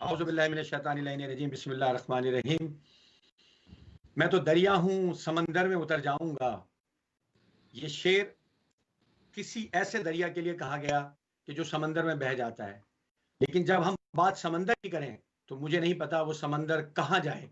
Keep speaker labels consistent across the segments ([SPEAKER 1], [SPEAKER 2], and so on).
[SPEAKER 1] औज़ुबिल्लाहिमिनश्शैतानिर्रजीम बिस्मिल्लाहिर्रहमानिर्रहीम। मैं तो दरिया हूँ, समंदर में उतर जाऊंगा। ये शेर किसी ऐसे दरिया के लिए कहा गया कि जो समंदर में बह जाता है। लेकिन जब हम बात समंदर की करें तो मुझे नहीं पता वो समंदर कहाँ जाए।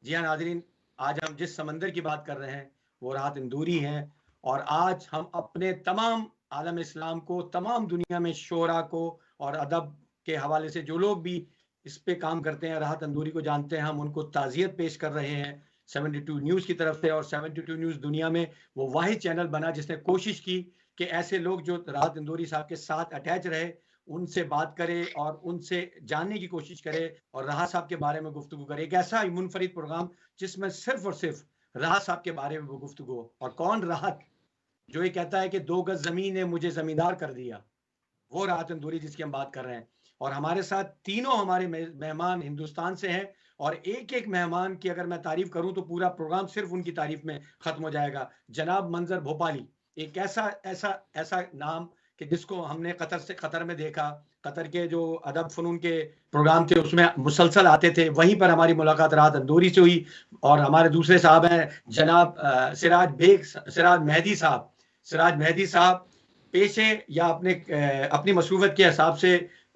[SPEAKER 1] जी हाँ नाज़रीन, आज हम जिस समंदर की बात कर रहे हैं वो राहत इंदौरी है। और आज हम अपने तमाम आलम इस्लाम को, तमाम दुनिया में शोरा को और अदब के हवाले से जो लोग भी इस पे काम करते हैं, राहत इंदौरी को जानते हैं, हम उनको ताज़ियत पेश कर रहे हैं 72 न्यूज़ की तरफ से। और 72 न्यूज़ दुनिया में वो वाहिद चैनल बना जिसने कोशिश की कि ऐसे लोग जो राहत इंदौरी साहब के साथ अटैच रहे उनसे बात करे और उनसे जानने की कोशिश करे और राहत साहब के बारे में गुफ्तगू करे। एक ऐसा मुनफरिद प्रोग्राम जिसमें सिर्फ और सिर्फ राहत साहब के बारे में वो गुफ्तगू हो। और कौन राहत, जो ये कहता है कि 2 गज जमीन ने मुझे जमींदार कर दिया, वो राहत इंदौरी जिसकी हम बात कर रहे हैं। और हमारे साथ तीनों हमारे मेहमान हिंदुस्तान से हैं। और एक एक मेहमान की अगर मैं तारीफ करूं तो पूरा प्रोग्राम सिर्फ उनकी तारीफ में खत्म हो जाएगा। जनाब मंजर भोपाली, एक ऐसा ऐसा ऐसा नाम कि जिसको हमने कतर में देखा। कतर के जो अदब फनून के प्रोग्राम थे उसमें मुसलसल आते थे, वहीं पर हमारी मुलाकात राहत इंदौरी से हुई। और हमारे दूसरे साहब हैं जनाब सिराज मेहदी साहब। सिराज मेहदी साहब पेशे या अपनी मसरूफियत के हिसाब से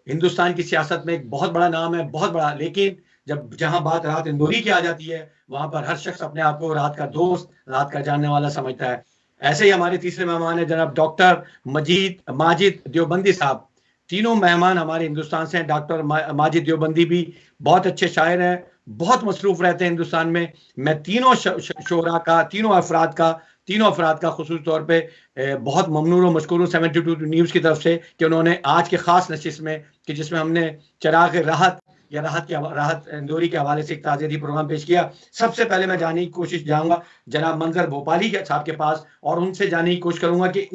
[SPEAKER 1] हिंदुस्तान की सियासत में एक बहुत बड़ा नाम है, बहुत बड़ा। लेकिन जब जहां बात राहत इंदौरी की आ जाती है वहां पर हर शख्स अपने आप को राहत का दोस्त, राहत का जानने वाला समझता है। ऐसे ही हमारे तीसरे मेहमान है जनाब डॉक्टर माजिद देवबंदी साहब। तीनों मेहमान हमारे हिंदुस्तान से हैं। डॉक्टर माजिद देवबंदी भी बहुत अच्छे शायर हैं, बहुत मसरूफ रहते हैं हिंदुस्तान में। मैं तीनों शोरा का, तीनों अफराद का खुसूस तौर पे बहुत ममनून और मशकूर हूँ 72 न्यूज़ की तरफ से कि उन्होंने आज के ख़ास नशिस्त में, कि जिसमें हमने चिराग राहत या राहत इंदौरी के हवाले से एक ताज़ियती प्रोग्राम पेश किया। सबसे पहले मैं जानने की कोशिश जाऊंगा जनाब मंजर भोपाली के साहब के पास और उनसे जानने की कोशिश करूंगा कि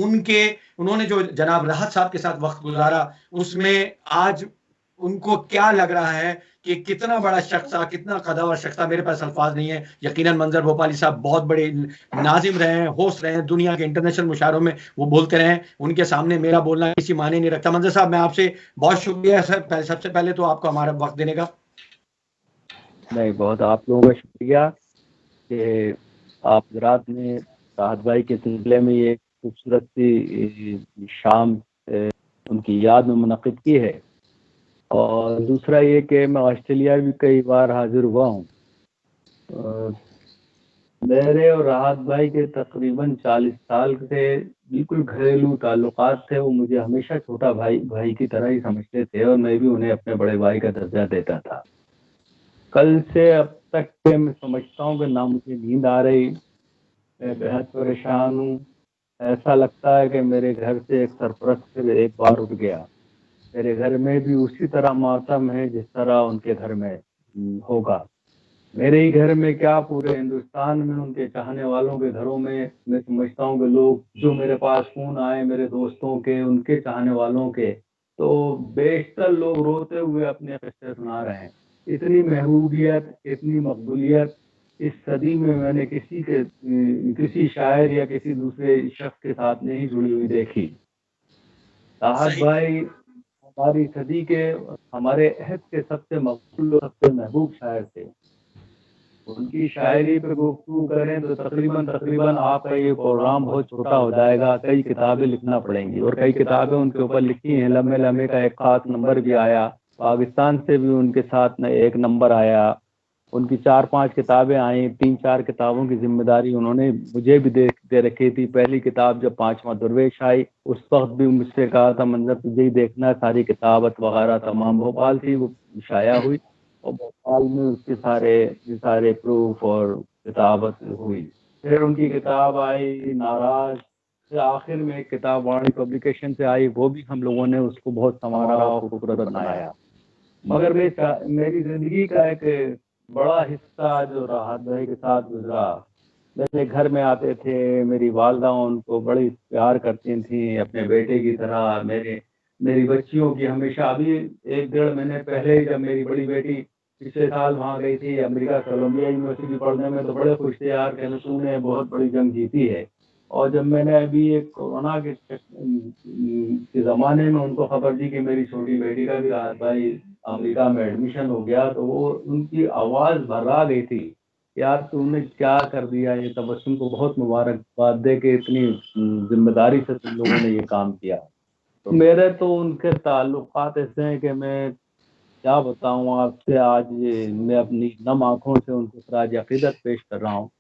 [SPEAKER 1] उन्होंने जो जनाब राहत साहब के साथ वक्त गुजारा उसमें आज उनको क्या लग रहा है कि कितना बड़ा शख्स था, कितना कदावर शख्स था। मेरे पास अल्फाज नहीं है। यकीनन मंजर भोपाली साहब बहुत बड़े नाजिम रहे हैं, होस्ट रहे हैं, दुनिया के इंटरनेशनल मुशायरों में वो बोलते रहे हैं। उनके सामने मेरा बोलना किसी मायने नहीं रखता। मंजर साहब, मैं आपसे बहुत शुक्रिया सर, सबसे पहले तो आपको हमारा वक्त देने का।
[SPEAKER 2] नहीं, बहुत आप लोगों का शुक्रिया कि आप रात में राहत भाई के सिलसिले में ये खूबसूरत सी शाम उनकी याद में मुनक़िद की है। और दूसरा ये कि मैं ऑस्ट्रेलिया भी कई बार हाजिर हुआ हूँ। मेरे और राहत भाई के तकरीबन 40 साल से बिल्कुल घरेलू ताल्लुकात थे। वो मुझे हमेशा छोटा भाई की तरह ही समझते थे और मैं भी उन्हें अपने बड़े भाई का दर्जा देता था। कल से अब तक के मैं समझता हूँ कि ना मुझे नींद आ रही, मैं बेहद परेशान हूँ। ऐसा लगता है कि मेरे घर से एक सरपरस्त एक बार उठ गया। मेरे घर में भी उसी तरह मौसम है जिस तरह उनके घर में होगा। मेरे ही घर में क्या, पूरे हिंदुस्तान में उनके चाहने वालों के घरों में मैं समझता हूँ कि लोग जो मेरे पास फोन आए मेरे दोस्तों के, उनके चाहने वालों के, तो बेशतर लोग रोते हुए अपने किस्से सुना रहे हैं। इतनी महबूबियत, इतनी मकबूलियत इस सदी में मैंने किसी शायर या किसी दूसरे शख्स के साथ नहीं जुड़ी हुई देखी। राहत भाई हमारी सदी के, हमारे अहद के सबसे मकबूल, सबसे महबूब शायर थे। उनकी शायरी पे गुफ्तगू करें तो तकरीबन आपका ये प्रोग्राम बहुत छोटा हो जाएगा। कई किताबें लिखना पड़ेंगी और कई किताबें उनके ऊपर लिखी हैं। लम्हे लम्हे का एक खास नंबर भी आया, पाकिस्तान से भी उनके साथ एक नंबर आया। उनकी 4-5 किताबें आई, 3-4 किताबों की जिम्मेदारी उन्होंने मुझे भी दे रखी थी। पहली किताब जब 5वां दरवेश आई उस वक्त भी मुझसे कहा था मंजर तुझे ही देखना, सारी किताबत वगैरह तमाम भोपाल थी, वो शाया हुई और भोपाल में उसके सारे प्रूफ और किताबत हुई। फिर उनकी किताब आई नाराज, फिर आखिर में एक किताब वाणी पब्लिकेशन से आई, वो भी हम लोगों ने उसको बहुत संवारा और खूबसूरत बनाया। मगर मेरी जिंदगी का एक बड़ा हिस्सा जो राहत भाई के साथ गुजरा, मेरे घर में आते थे, मेरी वालदा उनको बड़ी प्यार करती थी अपने बेटे की तरह। मेरी बच्चियों की हमेशा, अभी 1-1.5 महीने पहले जब मेरी बड़ी बेटी पिछले साल वहाँ गई थी अमेरिका कोलंबिया यूनिवर्सिटी पढ़ने में, तो बड़े खुश थे यार कि तूने बहुत बड़ी जंग जीती है। और जब मैंने अभी एक कोरोना के ज़माने में उनको खबर दी कि मेरी छोटी बेटी का भी राहत भाई अमेरिका में एडमिशन हो गया तो वो उनकी आवाज़ भर्रा गई थी, यार तुमने क्या कर दिया, ये तबस्सुम को बहुत मुबारकबाद दे के इतनी जिम्मेदारी से तुम लोगों ने ये काम किया। तो मेरे तो उनके ताल्लुकात ऐसे हैं कि मैं क्या बताऊं आपसे, आज ये मैं अपनी नम आंखों से उनके खराज अकीदत पेश कर रहा हूँ।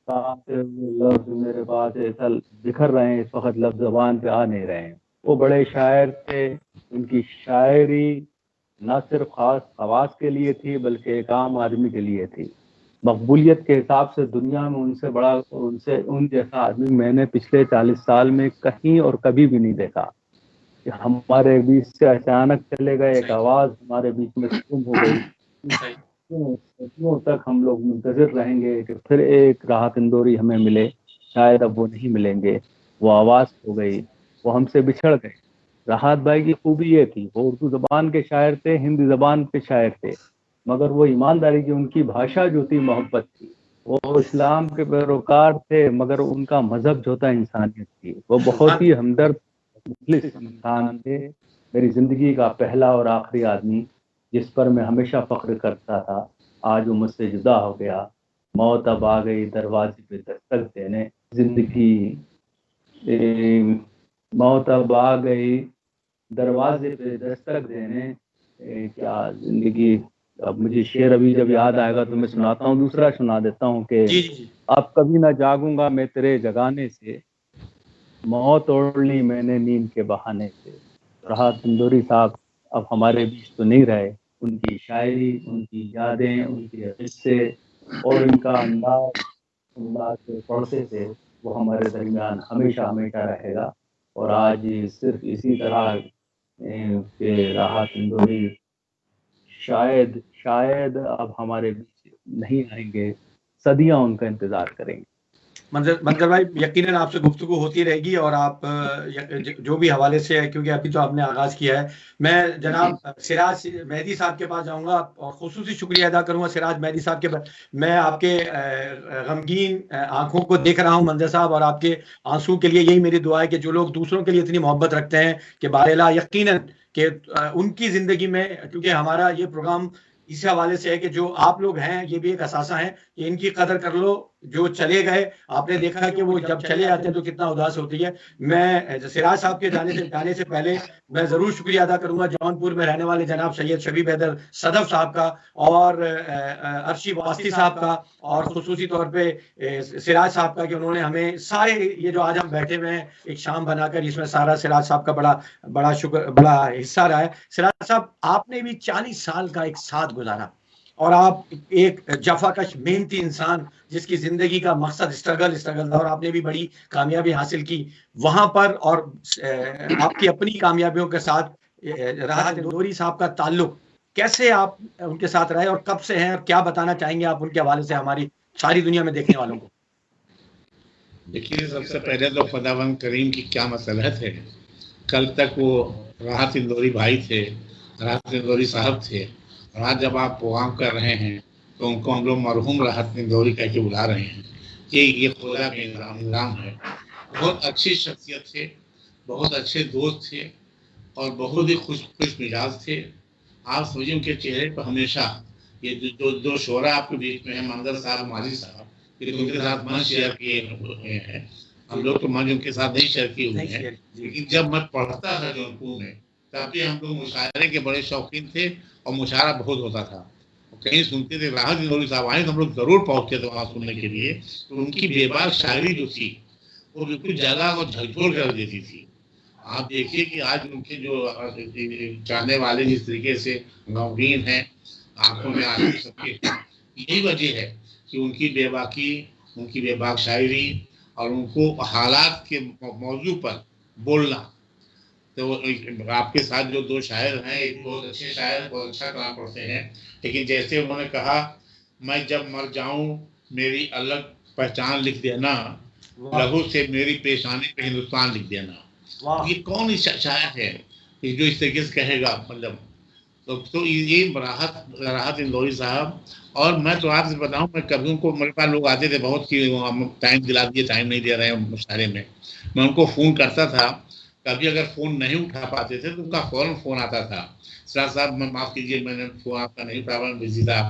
[SPEAKER 2] लफ्ज मेरे पास ऐसा बिखर रहे हैं, इस वक्त लफ्ज ज़बान पे आ नहीं रहे हैं। वो बड़े शायर थे, उनकी शायरी न सिर्फ खास आवाज़ के लिए थी बल्कि एक आम आदमी के लिए थी। मकबूलियत के हिसाब से दुनिया में उन जैसा आदमी मैंने पिछले 40 साल में कहीं और कभी भी नहीं देखा। कि हमारे बीच से अचानक चले गए, एक आवाज़ हमारे बीच में गुम हो गई। सदियों तक हम लोग मुंतज़िर रहेंगे कि फिर एक राहत इंदौरी हमें मिले, शायद अब वो नहीं मिलेंगे। वो आवाज़ हो गई, वो हमसे बिछड़ गए। राहत भाई की खूबी ये थी, वो उर्दू ज़बान के शायर थे, हिंदी ज़बान के शायर थे, मगर वो ईमानदारी की उनकी भाषा जो थी मोहब्बत थी। वो इस्लाम के पैरोकार थे मगर उनका मज़हब जो था इंसानियत थी। वो बहुत ही हमदर्द मुखलिस इंसान थे। मेरी ज़िंदगी का पहला और आखिरी आदमी जिस पर मैं हमेशा फ़ख्र करता था, आज वो मुझसे जुदा हो गया। मौत अब आ गई दरवाजे पे दस्तक देने, ज़िंदगी मौत अब आ गई दरवाजे पे दस्तक देने, क्या ज़िंदगी। अब मुझे शेर अभी जब याद आएगा तो मैं सुनाता हूँ, दूसरा सुना देता हूँ कि अब कभी ना जागूंगा मैं तेरे जगाने से, मौत ओढ़ ली मैंने नींद के बहाने से। राहत इंदौरी साहब अब हमारे बीच तो नहीं रहे, उनकी शायरी, उनकी यादें, उनके किस्से और उनका अंदाज से पढ़ते थे, वो हमारे दरमियान हमेशा हमेशा रहेगा। और आज सिर्फ इसी तरह के राहत इंदौरी शायद शायद अब हमारे बीच नहीं आएंगे, सदियां उनका इंतजार करेंगे।
[SPEAKER 1] मंजर भाई, यकीनन आपसे गुफ्तगू होती रहेगी और आप जो भी हवाले से है, क्योंकि अभी तो आपने आगाज किया है। मैं जनाब सिराज मेहदी साहब के पास जाऊंगा और खुसूसी शुक्रिया अदा करूंगा सिराज मेहदी साहब के पास। मैं आपके गमगीन आंखों को देख रहा हूं मंजर साहब, और आपके आंसू के लिए यही मेरी दुआ है कि जो लोग दूसरों के लिए इतनी मोहब्बत रखते हैं कि बारेला यकीनन कि उनकी जिंदगी में, क्योंकि हमारा ये प्रोग्राम इस हवाले से है कि जो आप लोग हैं ये भी एक असासा है कि इनकी कदर कर लो। जो चले गए, आपने देखा कि वो जब चले जाते हैं तो कितना उदास होती है। मैं सिराज साहब के जाने से पहले मैं जरूर शुक्रिया अदा करूंगा जौनपुर में रहने वाले जनाब सैयद शबीब हैदर सदफ साहब का और अर्शी वास्ती साहब का, और खुसूसी तौर पे सिराज साहब का कि उन्होंने हमें सारे ये जो आज हम बैठे हुए हैं एक शाम बनाकर, इसमें सारा सिराज साहब का बड़ा हिस्सा रहा है। सिराज साहब, आपने भी 40 साल का एक साथ गुजारा और आप एक जफाकश मेहनती इंसान जिसकी जिंदगी का मकसद स्ट्रगल था, और आपने भी बड़ी कामयाबी हासिल की वहां पर। और आपकी अपनी कामयाबियों के साथ राहत इंदौरी साहब का ताल्लुक कैसे आप उनके साथ रहे और कब से हैं, और क्या बताना चाहेंगे आप उनके हवाले से हमारी सारी दुनिया में देखने वालों को?
[SPEAKER 3] देखिए, सबसे पहले तो खुदावंद करीम की क्या मसलहत है। कल तक वो राहत इंदौरी भाई थे, राहत इंदौरी साहब थे, और आज जब आप प्रोग्राम कर रहे हैं तो उनको हम लोग मरहूम राहत इंदौरी कह के बुला रहे हैं। ये खुदा का निज़ाम है। बहुत अच्छी शख्सियत थे, बहुत अच्छे दोस्त थे और बहुत ही खुश मिजाज थे। आप समझिए उनके चेहरे पर हमेशा ये जो शोरा आपके बीच में है, मंजर साहब, माजी साहब, उनके साथ मंच शेयर किए हुए हैं। हम लोग तो मंच उनके साथ नहीं शेयर किए हुए हैं, लेकिन जब मैं पढ़ता था जौनपुर में तब भी हम लोग मुशायरे के बड़े शौकीन थे और मुशायरा बहुत होता था। कहीं सुनते थे राहत इंदौरी साहब आए तो हम लोग जरूर पहुंचते थे वहां सुनने के लिए। तो उनकी बेबाक शायरी जो थी वो बिल्कुल जगह को झकझोर कर देती थी। आप देखिए कि आज उनके जो चाहने वाले जिस तरीके से गमगीन हैं, आंखों में आंसू सबके, यही वजह है कि उनकी बेबाकी, उनकी बेबाक शायरी और उनको हालात के मौजू पर बोलना। तो आपके साथ जो दो शायर हैं, एक बहुत अच्छे शायर, बहुत अच्छा कलाम पढ़ते हैं, लेकिन जैसे उन्होंने कहा, मैं जब मर जाऊं मेरी अलग पहचान लिख देना, लहू से मेरी पेशानी पे हिंदुस्तान लिख देना। ये कौन शायर है जो इस तरीके से कहेगा? मतलब तो ये राहत इंदौरी साहब। और मैं तो आपसे बताऊं, मैं कभी उनको, मेरे पास लोग आते थे बहुत कि टाइम दिला दिए, टाइम नहीं दे रहे हैं मुशायरे में, मैं उनको फ़ोन करता था कभी अगर फोन नहीं उठा पाते थे तो उनका फौरन फोन आता था, सिराज साहब मैं माफ कीजिए मैंने फोन आपका नहीं उठाया, मैं बिजी था।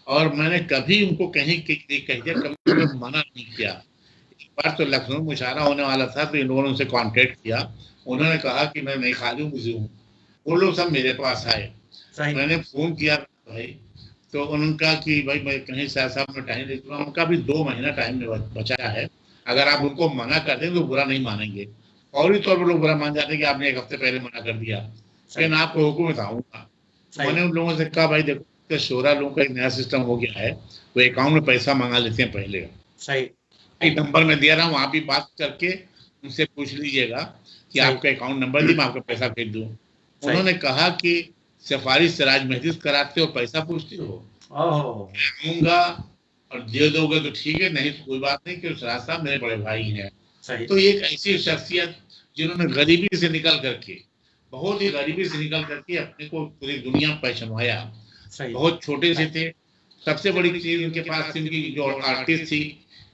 [SPEAKER 3] और मैंने कभी उनको कहीं कह दिया, कभी मैं मना नहीं किया। एक बार तो लखनऊ मुशायरा होने वाला था तो इन लोगों ने उनसे कांटेक्ट किया, उन्होंने कहा कि मैं नहीं खाली हूँ, बिजी हूँ। वो लोग सब मेरे पास आए, मैंने फोन किया भाई, तो उन्होंने कहा कि भाई मैं कहीं से ऐसा मैं टाइम दे दूंगा, उनका भी 2 महीना टाइम बचा है, अगर आप उनको मना कर दें तो बुरा नहीं मानेंगे। फौरी तौर पर लोग बुरा मान जाते हैं कि आपने 1 हफ्ते पहले मना कर दिया, लेकिन आपको हुक्म बताऊंगा। मैंने उन लोगों से कहा भाई देखो शोरा लोगों का एक नया सिस्टम हो गया है, वो अकाउंट में पैसा मंगा लेते हैं पहले,
[SPEAKER 1] सही
[SPEAKER 3] एक नंबर में दे रहा हूँ, आप भी बात करके उनसे पूछ लीजिएगा कि आपका अकाउंट नंबर दी, मैं आपका पैसा भेज दूं। उन्होंने कहा कि सिफारिश सिराज महदीद कराते हो, पैसा पूछते हो, आऊंगा और दे दोगे तो ठीक है, नहीं तो कोई बात नहीं, क्योंकि सिराज साहब मेरे बड़े भाई हैं। तो एक ऐसी शख्सियत जिन्होंने गरीबी से निकल करके, बहुत ही गरीबी से निकल करके अपने को पूरी दुनिया पहचानवाया। बहुत छोटे से थे, सबसे बड़ी चीज उनके पास थी उनकी जो आर्टिस्ट थी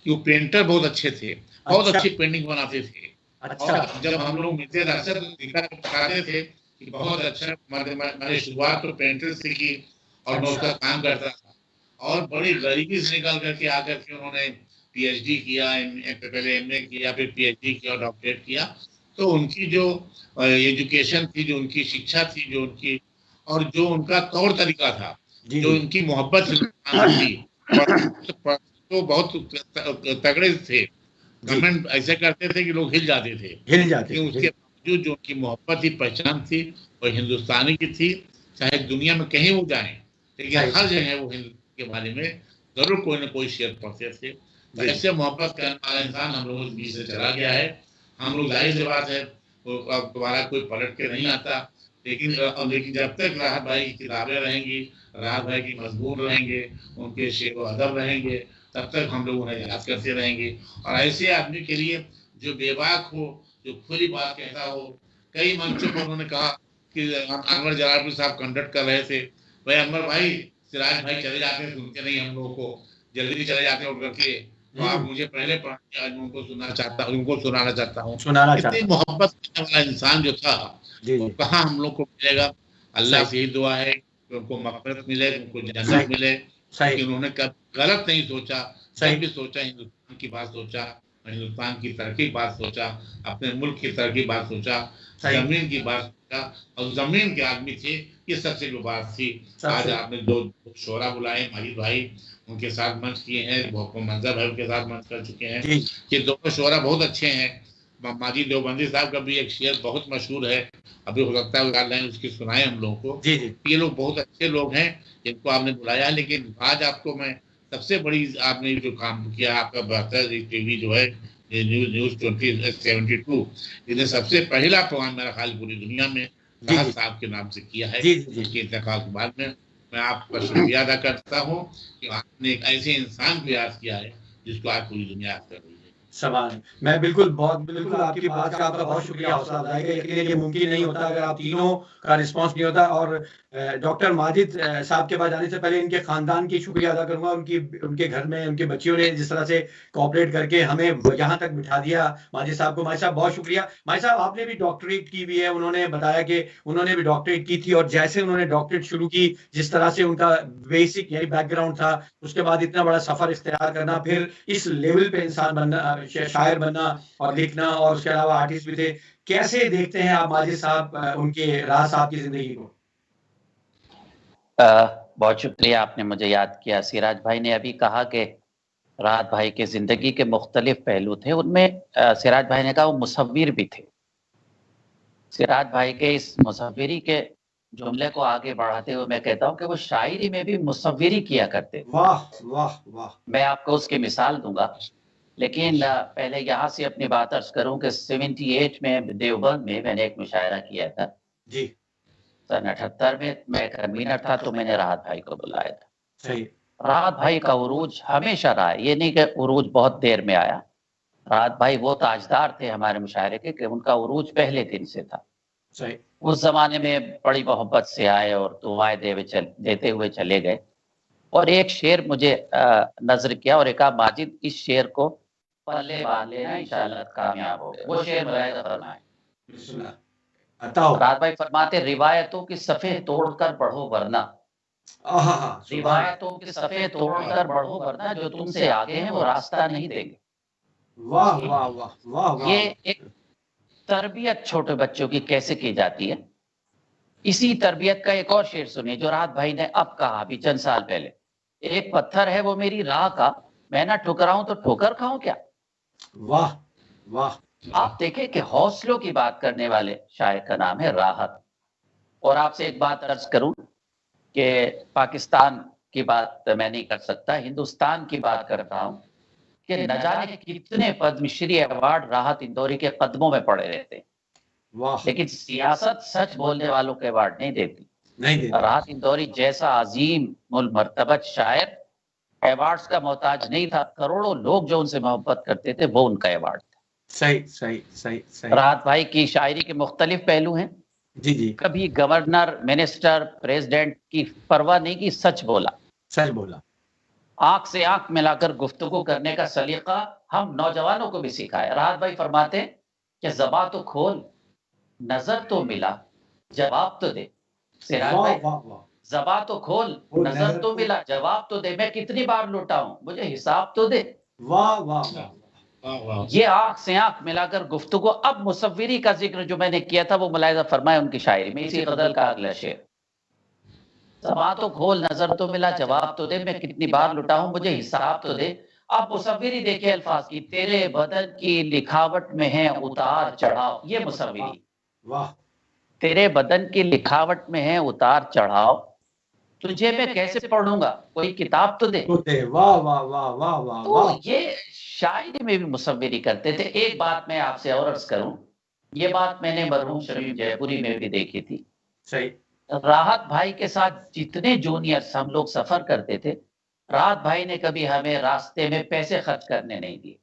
[SPEAKER 3] कि वो पेंटर बहुत अच्छे थे, बहुत अच्छी पेंटिंग बनाते थे। और जब हम लोग मिलते थे अक्सर दिखाते थे कि बहुत अच्छा, मैंने शुरुआत तो पेंटर से की और मैं उसका काम करता था, और बड़ी गरीबी से निकल करके आकर के उन्होंने पीएचडी किया, पहले एमए किया, फिर पीएचडी किया, डॉक्टरेट किया। तो उनकी जो एजुकेशन थी, जो उनकी शिक्षा थी, जो उनकी और जो उनका तौर तरीका था, जो उनकी मोहब्बत थी, तो बहुत तगड़े थे। कमेंट ऐसे करते थे कि लोग हिल जाते थे, उसके बावजूद जो उनकी मोहब्बत थी, पहचान थी, और हिंदुस्तानी की थी, चाहे दुनिया में कहीं वो जाए, लेकिन हर जगह वो हिंदुस्तान के बारे में जरूर कोई ना कोई शेयर पढ़ते थे। तो ऐसे मोहब्बत करने वाला इंसान हम लोगों के बीच से चला गया है। हम लोग जाहिर सी बात है अब दोबारा कोई पलट के नहीं आता, लेकिन जब तक राहत भाई की किताबें रहेंगी, राहत भाई की मजबूर रहेंगे, उनके शेर व अदब रहेंगे, तब तक हम लोग उन्हें याद करते रहेंगे। और ऐसे आदमी के लिए जो बेबाक हो, जो खुली बात कहता हो, कई मंचों पर उन्होंने कहा कि अनवर जलालपुरी साहब कंडक्ट कर रहे थे, भाई अनवर भाई सिराज भाई चले जाते हैं, सुनते नहीं हम लोगों को, जल्दी चले जाते हैं उठ करके, तो आप मुझे पहले आज उनको सुनाना चाहता हूँ। इतनी मोहब्बत करने वाला इंसान जो था वो कहाँ हम लोग को मिलेगा। अल्लाह से ही दुआ है कि उनको मग़फ़िरत मिले, उनको जन्नत मिले, कि उन्होंने कभी गलत नहीं सोचा, जब भी सोचा हिंदुस्तान की बात सोचा, हिंदुस्तान की तरक्की की बात सोचा, अपने मुल्क की तरक्की की बात सोचा, जमीन की बात सोचा, और जमीन के आदमी थे, ये सबसे जो बात थी। आज आपने 2 शोरा बुलाए, माजिद भाई उनके साथ मंच किए हैं, मंजर भाई उनके साथ मंच कर चुके हैं, ये दोनों शोरा बहुत अच्छे हैं। माजिद देवबंदी साहब का भी एक शेर बहुत मशहूर है, अभी हो सकता है उसकी सुनाए हम लोगों को। ये लोग बहुत अच्छे लोग हैं जिनको आपने बुलाया, लेकिन आज आपको मैं सबसे बड़ी आपने जो काम किया, आपका बेहतर टीवी जो है न्यूज 2072, इसने सबसे पहला प्रोग्राम मेरा ख्याल पूरी दुनिया में राहत साहब के नाम से किया है। उसके इंतकाल के बाद में मैं आपका शुक्रिया अदा करता हूँ कि आपने एक ऐसे इंसान को याद किया है जिसको आज पूरी दुनिया याद कर रही है।
[SPEAKER 1] सवाल मैं बिल्कुल आपकी बात का आपका बहुत शुक्रिया, हौसला अफजाई का। यकीनन ये मुमकिन नहीं होता अगर आप तीनों का रिस्पांस नहीं होता। और डॉक्टर माजिद साहब के पास जाने से पहले इनके खानदान की शुक्रिया अदा करूंगा, उनके घर में उनके बच्चियों ने जिस तरह से कोऑपरेट करके हमें यहाँ तक बिठा दिया। माजिद साहब को, माजिद साहब बहुत शुक्रिया। माजिद साहब आपने भी डॉक्टरेट की हुई है, उन्होंने बताया कि उन्होंने भी डॉक्टरेट की थी, और जैसे उन्होंने डॉक्टरेट शुरू की, जिस तरह से उनका बेसिक यानी बैकग्राउंड था, उसके बाद इतना बड़ा सफर इख्तियार करना, फिर इस लेवल पे इंसान बनना, शायर बनना और लिखना, और उसके अलावा आर्टिस्ट भी थे। कैसे देखते हैं आप माजिद साहब उनके राज साहब की जिंदगी को?
[SPEAKER 4] बहुत शुक्रिया, आपने मुझे याद किया। सिराज भाई ने अभी कहा कि राहत भाई के जिंदगी के मुख्तलिफ पहलू थे, उनमें सिराज भाई ने कहा वो मुसव्विर भी थे। सिराज भाई के इस मुसव्विरी के जुमले को आगे बढ़ाते हुए मैं कहता हूँ कि वो शायरी में भी मुसव्विरी किया करते थे।
[SPEAKER 1] वाह वाह वाह।
[SPEAKER 4] मैं आपको उसकी मिसाल दूंगा, लेकिन पहले यहाँ से अपनी बात अर्ज करूँ कि 78 में देवबंद में मैंने एक मुशायरा किया था
[SPEAKER 1] जी।
[SPEAKER 4] सन 78 में मैं कन्वीनर था, तो मैंने राहत भाई को बुलाया था।
[SPEAKER 1] सही।
[SPEAKER 4] राहत भाई का उरूज हमेशा रहा, ये नहीं कि उरूज बहुत देर में आया। राहत भाई वो ताजदार थे हमारे मुशायरे के कि उनका उरूज पहले दिन से था।
[SPEAKER 1] सही।
[SPEAKER 4] उस जमाने में बड़ी मोहब्बत से आए और दुआएं देते हुए चले गए। और एक शेर मुझे नजर किया और एक माजिद इस शेर को पल्ले बांध लेना, इंशाअल्लाह कामयाब हो गए। वो शेर मुलाहिजा फरमाए,
[SPEAKER 1] बताओ।
[SPEAKER 4] राहत भाई फरमाते रिवायतों की सफ़े तोड़कर पढ़ो वरना, रिवायतों की सफ़े तोड़कर पढ़ो वरना जो तुमसे आगे हैं वो रास्ता नहीं देंगे।
[SPEAKER 1] वाह वाह वाह वाह वाह।
[SPEAKER 4] ये एक तरबियत छोटे बच्चों की कैसे की जाती है। इसी तरबियत का एक और शेर सुनिए जो राहत भाई ने अब कहा अभी चंद साल पहले, एक पत्थर है वो मेरी राह का, मैं ना ठुकराऊं तो ठोकर खाऊं क्या।
[SPEAKER 1] वाह वाह।
[SPEAKER 4] आप देखें कि हौसलों की बात करने वाले शायर का नाम है राहत। और आपसे एक बात अर्ज करूं कि पाकिस्तान की बात मैं नहीं कर सकता, हिंदुस्तान की बात कर रहा हूं कि न जाने कितने पद्मश्री अवार्ड राहत इंदौरी के कदमों में पड़े रहते हैं,
[SPEAKER 1] वाह।
[SPEAKER 4] लेकिन सियासत सच बोलने वालों के अवार्ड नहीं देती।
[SPEAKER 1] नहीं देती।
[SPEAKER 4] राहत इंदौरी जैसा अजीम उल मर्तबत शायर अवार्ड्स का मोहताज नहीं था, करोड़ों लोग जो उनसे मोहब्बत करते थे वो उनका अवार्ड था।
[SPEAKER 1] सही सही सही सही।
[SPEAKER 4] राहत भाई की शायरी के मुख्तलिफ पहलू हैं।
[SPEAKER 1] जी जी।
[SPEAKER 4] कभी गवर्नर, मिनिस्टर, प्रेसिडेंट की परवाह नहीं की, सच बोला।
[SPEAKER 1] सच बोला।
[SPEAKER 4] आंख से आंख मिलाकर गुफ्तगू करने का सलीका हम नौजवानों को भी सिखाए। राहत भाई फरमाते हैं कि ज़बां तो खोल, नजर तो मिला, जवाब तो दे। सिराज
[SPEAKER 1] वाह
[SPEAKER 4] भाई,
[SPEAKER 1] वाह वाह।
[SPEAKER 4] ज़बां तो खोल, नजर तो मिला, जवाब तो दे। मैं कितनी बार लौटाऊं, मुझे हिसाब तो दे।
[SPEAKER 1] वाह वाह वाह।
[SPEAKER 4] ये आंख से आंख मिलाकर गुफ्तगू। अब मुसव्विरी का जिक्र जो मैंने किया था वो मुलाहिजा फरमाए उनकी शायरी में, इसी गजल का अगला शेर, ज़बां तो खोल, नजर तो मिला, जवाब तो दे। मैं कितनी बार लुटाऊं, मुझे हिसाब तो दे। आप मुसव्विरी देखिए अल्फाज की, तेरे बदन की लिखावट में है उतार चढ़ाव। ये मुसव्विरी,
[SPEAKER 1] वाह।
[SPEAKER 4] तेरे बदन की लिखावट में है उतार चढ़ाव, तुझे मैं कैसे पढ़ूंगा, कोई किताब तो दे।
[SPEAKER 1] वाह वाह वाह वाह वाह।
[SPEAKER 4] तो ये शायरी में भी मुसव्विरी करते थे। एक बात मैं आपसे और अर्ज करूं, ये बात मैंने मरहूम शमीम जयपुरी में भी देखी थी।
[SPEAKER 1] सही।
[SPEAKER 4] राहत भाई के साथ जितने जूनियर्स हम लोग सफर करते थे, राहत भाई ने कभी हमें रास्ते में पैसे खर्च करने नहीं दिए।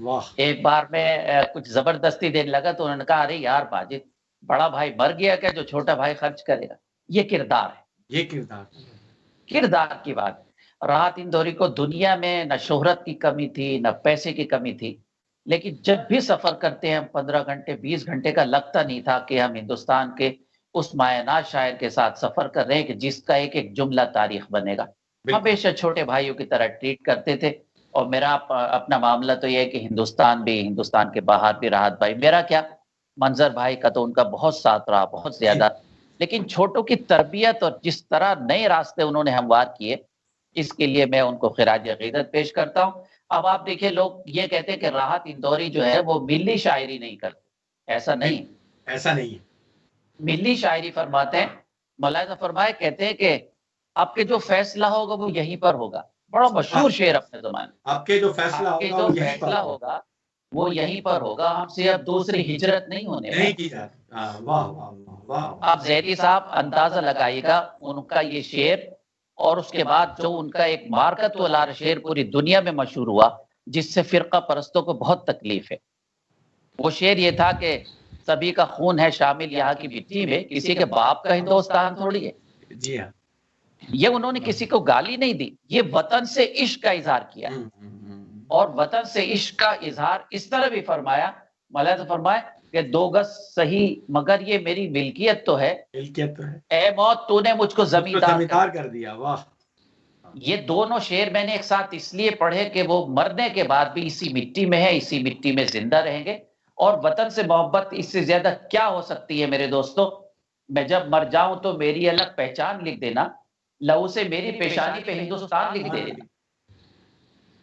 [SPEAKER 1] वाह।
[SPEAKER 4] एक बार मैं कुछ जबरदस्ती देने लगा तो उन्होंने कहा, अरे यार बाजिद, बड़ा भाई मर गया क्या जो छोटा भाई खर्च करेगा। ये किरदार है,
[SPEAKER 1] ये किरदार।
[SPEAKER 4] किरदार की बात। राहत इंदौरी को दुनिया में न शोहरत की कमी थी न पैसे की कमी थी, लेकिन जब भी सफर करते हैं हम 15 घंटे 20 घंटे का, लगता नहीं था कि हम हिंदुस्तान के उस मायनाज शायर के साथ सफर कर रहे हैं कि जिसका एक एक जुमला तारीख बनेगा। हमेशा छोटे भाइयों की तरह ट्रीट करते थे। और मेरा अपना मामला तो यह है कि हिंदुस्तान भी, हिंदुस्तान के बाहर भी राहत भाई, मेरा क्या, मंजर भाई का तो उनका बहुत साथ रहा, बहुत ज्यादा। लेकिन छोटों की तरबियत और जिस तरह नए रास्ते उन्होंने हमवार किए, इसके लिए मैं उनको खिराज अकीदत पेश करता हूँ। अब आप देखिए, लोग ये कहते हैं कि राहत इंदौरी जो है वो मिली शायरी नहीं करते। ऐसा नहीं,
[SPEAKER 1] ऐसा नहीं है।
[SPEAKER 4] मिली शायरी फरमाते हैं। मौलाना फरमाए, कहते हैं कि आपके जो फैसला होगा वो यहीं पर होगा। बड़ा मशहूर शेर अपने जमाने।
[SPEAKER 1] आपके जो फैसला
[SPEAKER 4] आपके
[SPEAKER 1] होगा
[SPEAKER 4] जो
[SPEAKER 1] वो यहीं
[SPEAKER 4] फैसला
[SPEAKER 1] पर
[SPEAKER 4] होगा वो यहीं पर होगा, हमसे अब दूसरी हिजरत नहीं होने
[SPEAKER 1] नहीं
[SPEAKER 4] वाली।
[SPEAKER 1] की जाती। वाह वाह वाह वाह।
[SPEAKER 4] आप जैदी साहब अंदाजा लगाइएगा उनका ये शेर, और उसके बाद जो उनका एक मार्कत वाला शेर पूरी दुनिया में मशहूर हुआ, जिससे फिरका परस्तों को बहुत तकलीफ है। वो शेर ये था कि सभी का खून है शामिल यहाँ की मिट्टी में, किसी के बाप का हिंदुस्तान थोड़ी है।
[SPEAKER 1] जी हाँ।
[SPEAKER 4] ये उन्होंने किसी को गाली नहीं दी, ये वतन से इश्क का इजहार किया। और वतन से इश्क का इजहार इस तरह भी फरमाया, मौलाना फरमाए कि 2 गज सही मगर ये मेरी मिल्कियत तो है,
[SPEAKER 1] मिल्कियत तो है,
[SPEAKER 4] ए मौत तूने मुझको जमींदार
[SPEAKER 1] कर दिया। वाह।
[SPEAKER 4] ये दोनों शेर मैंने एक साथ इसलिए पढ़े कि वो मरने के बाद भी इसी मिट्टी में है, इसी मिट्टी में जिंदा रहेंगे। और वतन से मोहब्बत इससे ज्यादा क्या हो सकती है मेरे दोस्तों। मैं जब मर जाऊं तो मेरी अलग पहचान लिख देना, लहू से मेरी पेशानी पे हिंदुस्तान लिख देना।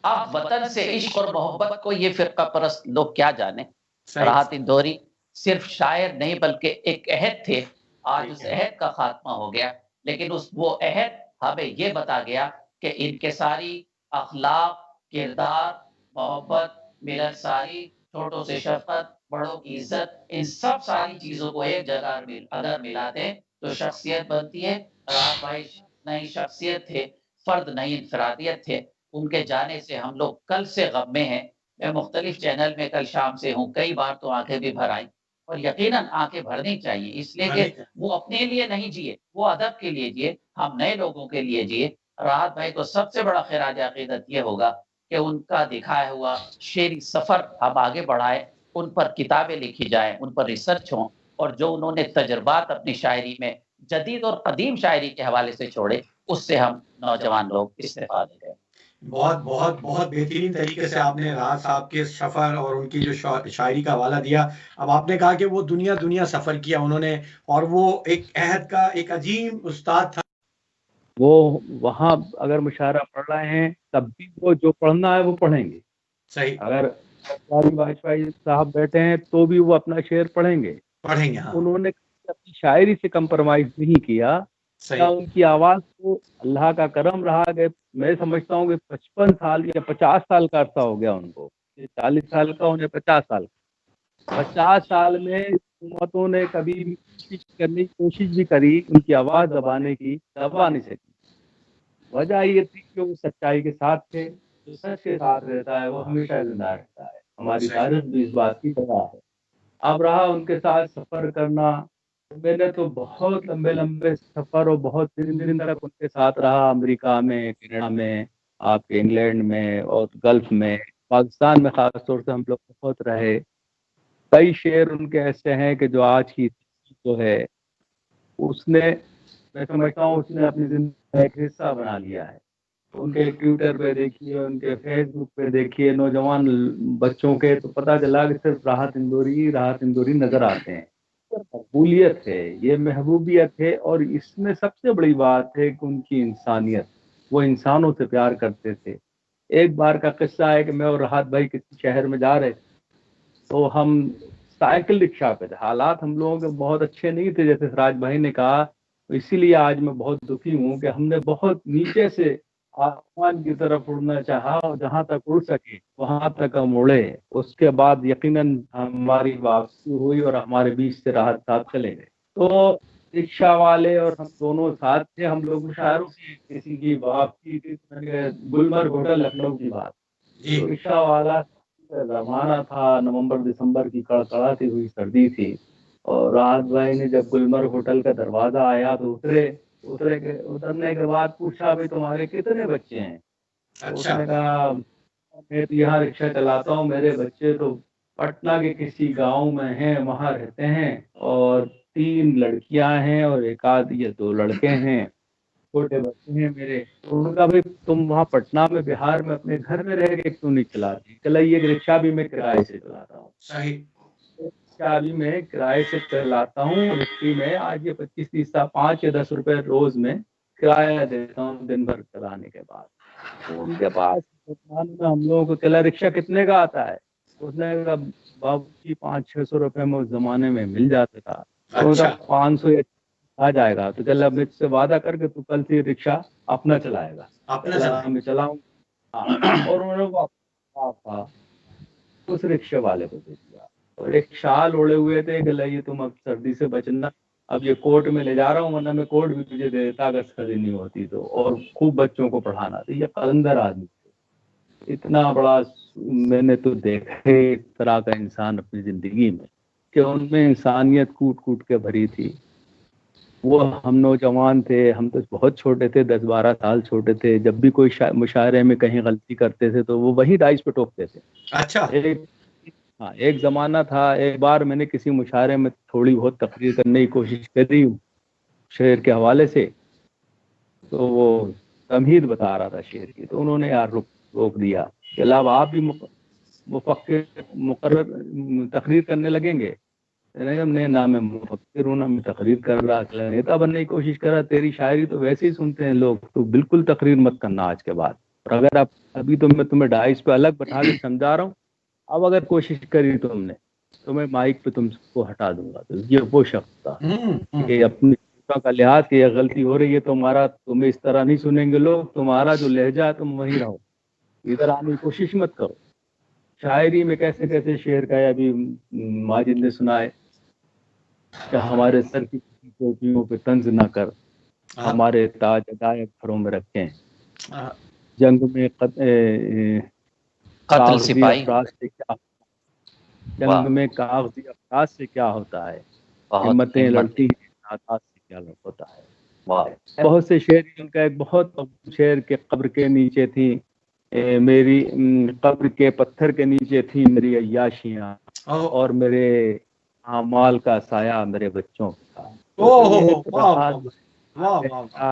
[SPEAKER 4] अब वतन से इश्क और मोहब्बत को ये फिरका परस्त लोग क्या जाने। राहत इंदौरी सिर्फ शायर नहीं बल्कि एक अहद थे। आज उस अहद का खात्मा हो गया, लेकिन वो अहद हमें ये बता गया कि इनके सारी अखलाक, किरदार, मोहब्बत, मिलनसारी, छोटों से शफकत, बड़ों की इज्जत, इन सब सारी चीजों को एक जगह अगर मिलाते हैं तो शख्सियत बनती है। राहत भाई नई शख्सियत थे, फर्द नई इंफरादियत थे। उनके जाने से हम लोग कल से गम में हैं। मैं मुख्तलिफ चैनल में कल शाम से हूँ, कई बार तो आंखें भी भर आई, और यकीनन आंखें भरनी चाहिए, इसलिए कि वो अपने लिए नहीं जिए, वो अदब के लिए जिए, हम नए लोगों के लिए जिए। राहत भाई को सबसे बड़ा खिराज अकीदत ये होगा कि उनका दिखाया हुआ शेरी सफर हम आगे बढ़ाए, उन पर किताबें लिखी जाएं, उन पर रिसर्च हो, और जो उन्होंने तजुर्बात अपनी शायरी में जदीद और कदीम शायरी के हवाले से छोड़े, उससे हम नौजवान लोग इस्तेफादे करें।
[SPEAKER 1] बहुत बहुत बहुत बेहतरीन तरीके से आपने राहत साहब के सफ़र और उनकी जो शायरी का हवाला दिया। अब आपने कहा कि वो दुनिया दुनिया सफ़र किया उन्होंने, और वो एक अहद का एक अजीम उस्ताद था।
[SPEAKER 2] वो वहाँ अगर मुशायरा पढ़ रहे हैं तब भी वो जो पढ़ना है वो पढ़ेंगे।
[SPEAKER 1] सही।
[SPEAKER 2] अगर वाजपेयी साहब बैठे हैं तो भी वो अपना शेर पढ़ेंगे।
[SPEAKER 1] हाँ।
[SPEAKER 2] उन्होंने अपनी शायरी से कंप्रोमाइज नहीं किया।
[SPEAKER 1] सही।
[SPEAKER 2] क्या उनकी आवाज को अल्लाह का करम रहा कि मैं समझता हूँ कि 55 साल या 50 साल का अरसा हो गया उनको, 40 साल का उन्हें 50 साल, 50 साल में हुकूमतों ने कभी भी कोशिश भी करी उनकी आवाज दबाने की, दबा नहीं सकी। वजह ये थी कि वो सच्चाई के साथ थे। जो सच के साथ रहता है वो हमेशा जिंदा रहता है। हमारी तारीख भी इस बात की गवाह है। अब रहा उनके साथ सफर करना, मैंने तो बहुत लंबे लंबे सफर और बहुत दिन दिन तक उनके साथ रहा, अमेरिका में, कनाडा में, आपके इंग्लैंड में और गल्फ में, पाकिस्तान में खास तौर से हम लोग बहुत रहे। कई शेर उनके ऐसे हैं कि जो आज की जो है उसने, मैं समझता हूँ उसने अपनी जिंदगी का एक हिस्सा बना लिया है। उनके ट्विटर पे देखिए, उनके फेसबुक पे देखिए, नौजवान बच्चों के तो पता चला कि सिर्फ राहत इंदौरी नजर आते हैं। मकबूलियत है, ये महबूबियत है, और इसमें सबसे बड़ी बात है कि उनकी इंसानियत, वो इंसानों से प्यार करते थे। एक बार का किस्सा है कि मैं और राहत भाई किसी शहर में जा रहे थे, तो हम साइकिल रिक्शा पे थे। हालात हम लोगों के बहुत अच्छे नहीं थे, जैसे राज भाई ने कहा। इसीलिए आज मैं बहुत दुखी हूँ कि हमने बहुत नीचे से आसमान की तरफ उड़ना चाहा, और जहां तक उड़ सके वहां तक हम उड़े। उसके बाद यकीनन हमारी वापसी हुई और हमारे बीच से राहत साहब चले गए। तो रिक्शा वाले और हम दोनों साथ थे। हम लोग मुशायरों की किसी की वापसी थी, गुलमर्ग होटल लखनऊ की बात।
[SPEAKER 1] जी।
[SPEAKER 2] तो रिक्शा वाला जमाना था, नवंबर दिसंबर की कड़कड़ाती हुई सर्दी थी, और राहत भाई ने जब गुलमर्ग होटल का दरवाजा आया तो उतरने के बाद पूछा, भाई तुम्हारे कितने बच्चे हैं? तो
[SPEAKER 1] अच्छा।
[SPEAKER 2] उसने कहा, मैं तो यहाँ रिक्शा चलाता हूँ, मेरे बच्चे तो पटना के किसी गांव में हैं, वहां रहते हैं, और 3 लड़कियां हैं और एक आध या 2 लड़के हैं, छोटे बच्चे हैं मेरे। तो उन्होंने कहा, भाई तुम वहाँ पटना में, बिहार में अपने घर में रह के क्यों नहीं चलाती? चलाइए, रिक्शा भी मैं किराए से चलाता हूँ।
[SPEAKER 1] सही।
[SPEAKER 2] रिक्शा भी मैं किराए से चलाता हूँ। रिक्शे में आज ये 25-30 5 या 10 रुपए रोज में किराया देता हूँ दिन भर चलाने के बाद। तो उनके पास दुकान में हम लोगों को चला, रिक्शा कितने का आता है? उसने कहा, बाबू जी 500-600 रुपए में उस जमाने में मिल जाता था। तो
[SPEAKER 1] अच्छा।
[SPEAKER 2] 500 आ जाएगा तो चल, अब मुझसे वादा करके तू कल से रिक्शा अपना चलाएगा।
[SPEAKER 1] अपना
[SPEAKER 2] मैं चलाऊंगा। हाँ, और उन्होंने वापस उस रिक्शे वाले को दे दिया, और एक शाल ओढ़े हुए थे कि ये तुम अब सर्दी से बचना, अब ये कोर्ट में ले जा रहा हूँ, वरना मैं कोर्ट भी तुझे दे देता अगर सर्दी नहीं होती तो, और खूब बच्चों को पढ़ाना। तो ये कलंदर आदमी थे, इतना बड़ा मैंने तो देखा इस तरह का इंसान अपनी जिंदगी में, कि उनमें इंसानियत कूट कूट के भरी थी। वो हम नौजवान थे, हम तो बहुत छोटे थे, 10-12 साल छोटे थे। जब भी कोई मुशायरे में कहीं गलती करते थे तो वो वही डाइस पे टोकते थे।
[SPEAKER 1] अच्छा।
[SPEAKER 2] एक जमाना था, एक बार मैंने किसी मुशायरे में थोड़ी बहुत तकरीर करने की कोशिश करी शेर के हवाले से, तो वो तमहीद बता रहा था शेर की, तो उन्होंने यार रोक दिया कि अब आप भी मुकर्रर तकरीर करने लगेंगे? नहीं, हमने ना मैं मुफक्किर हूँ ना मैं तकरीर कर रहा, नेता बनने की कोशिश कर रहा, तेरी शायरी तो वैसे ही सुनते हैं लोग, तो बिल्कुल तकरीर मत करना आज के बाद। और अगर आप अभी तो मैं तुम्हें डाइस पे अलग बैठा के समझा रहा हूँ, अब अगर कोशिश करी तुमने तो मैं माइक पे तुमको हटा दूंगा। तो ये वो शख्स था कि अपनी का लिहाज की यह गलती हो रही है, तुम्हारा तुम्हें इस तरह नहीं सुनेंगे लोग, तुम्हारा जो लहजा है तुम वहीं रहो, इधर आने की कोशिश मत करो। शायरी में कैसे कैसे शेर का है, अभी माजिद ने सुना है कि हमारे सर की टोपियों पे तंज ना कर, हमारे ताज अदाए घरों में रखें, जंग में
[SPEAKER 4] कत्ल सिपाही
[SPEAKER 2] अफराज से क्या, जंग में कागजी अफराज से क्या होता है, हिम्मतें लड़ती हैं सादात से क्या होता है। बहुत से शेर, उनका एक बहुत शेर के कब्र के नीचे थी, मेरी कब्र के पत्थर के नीचे थी मेरी अय्याशियां और मेरे अमाल का साया मेरे बच्चों का।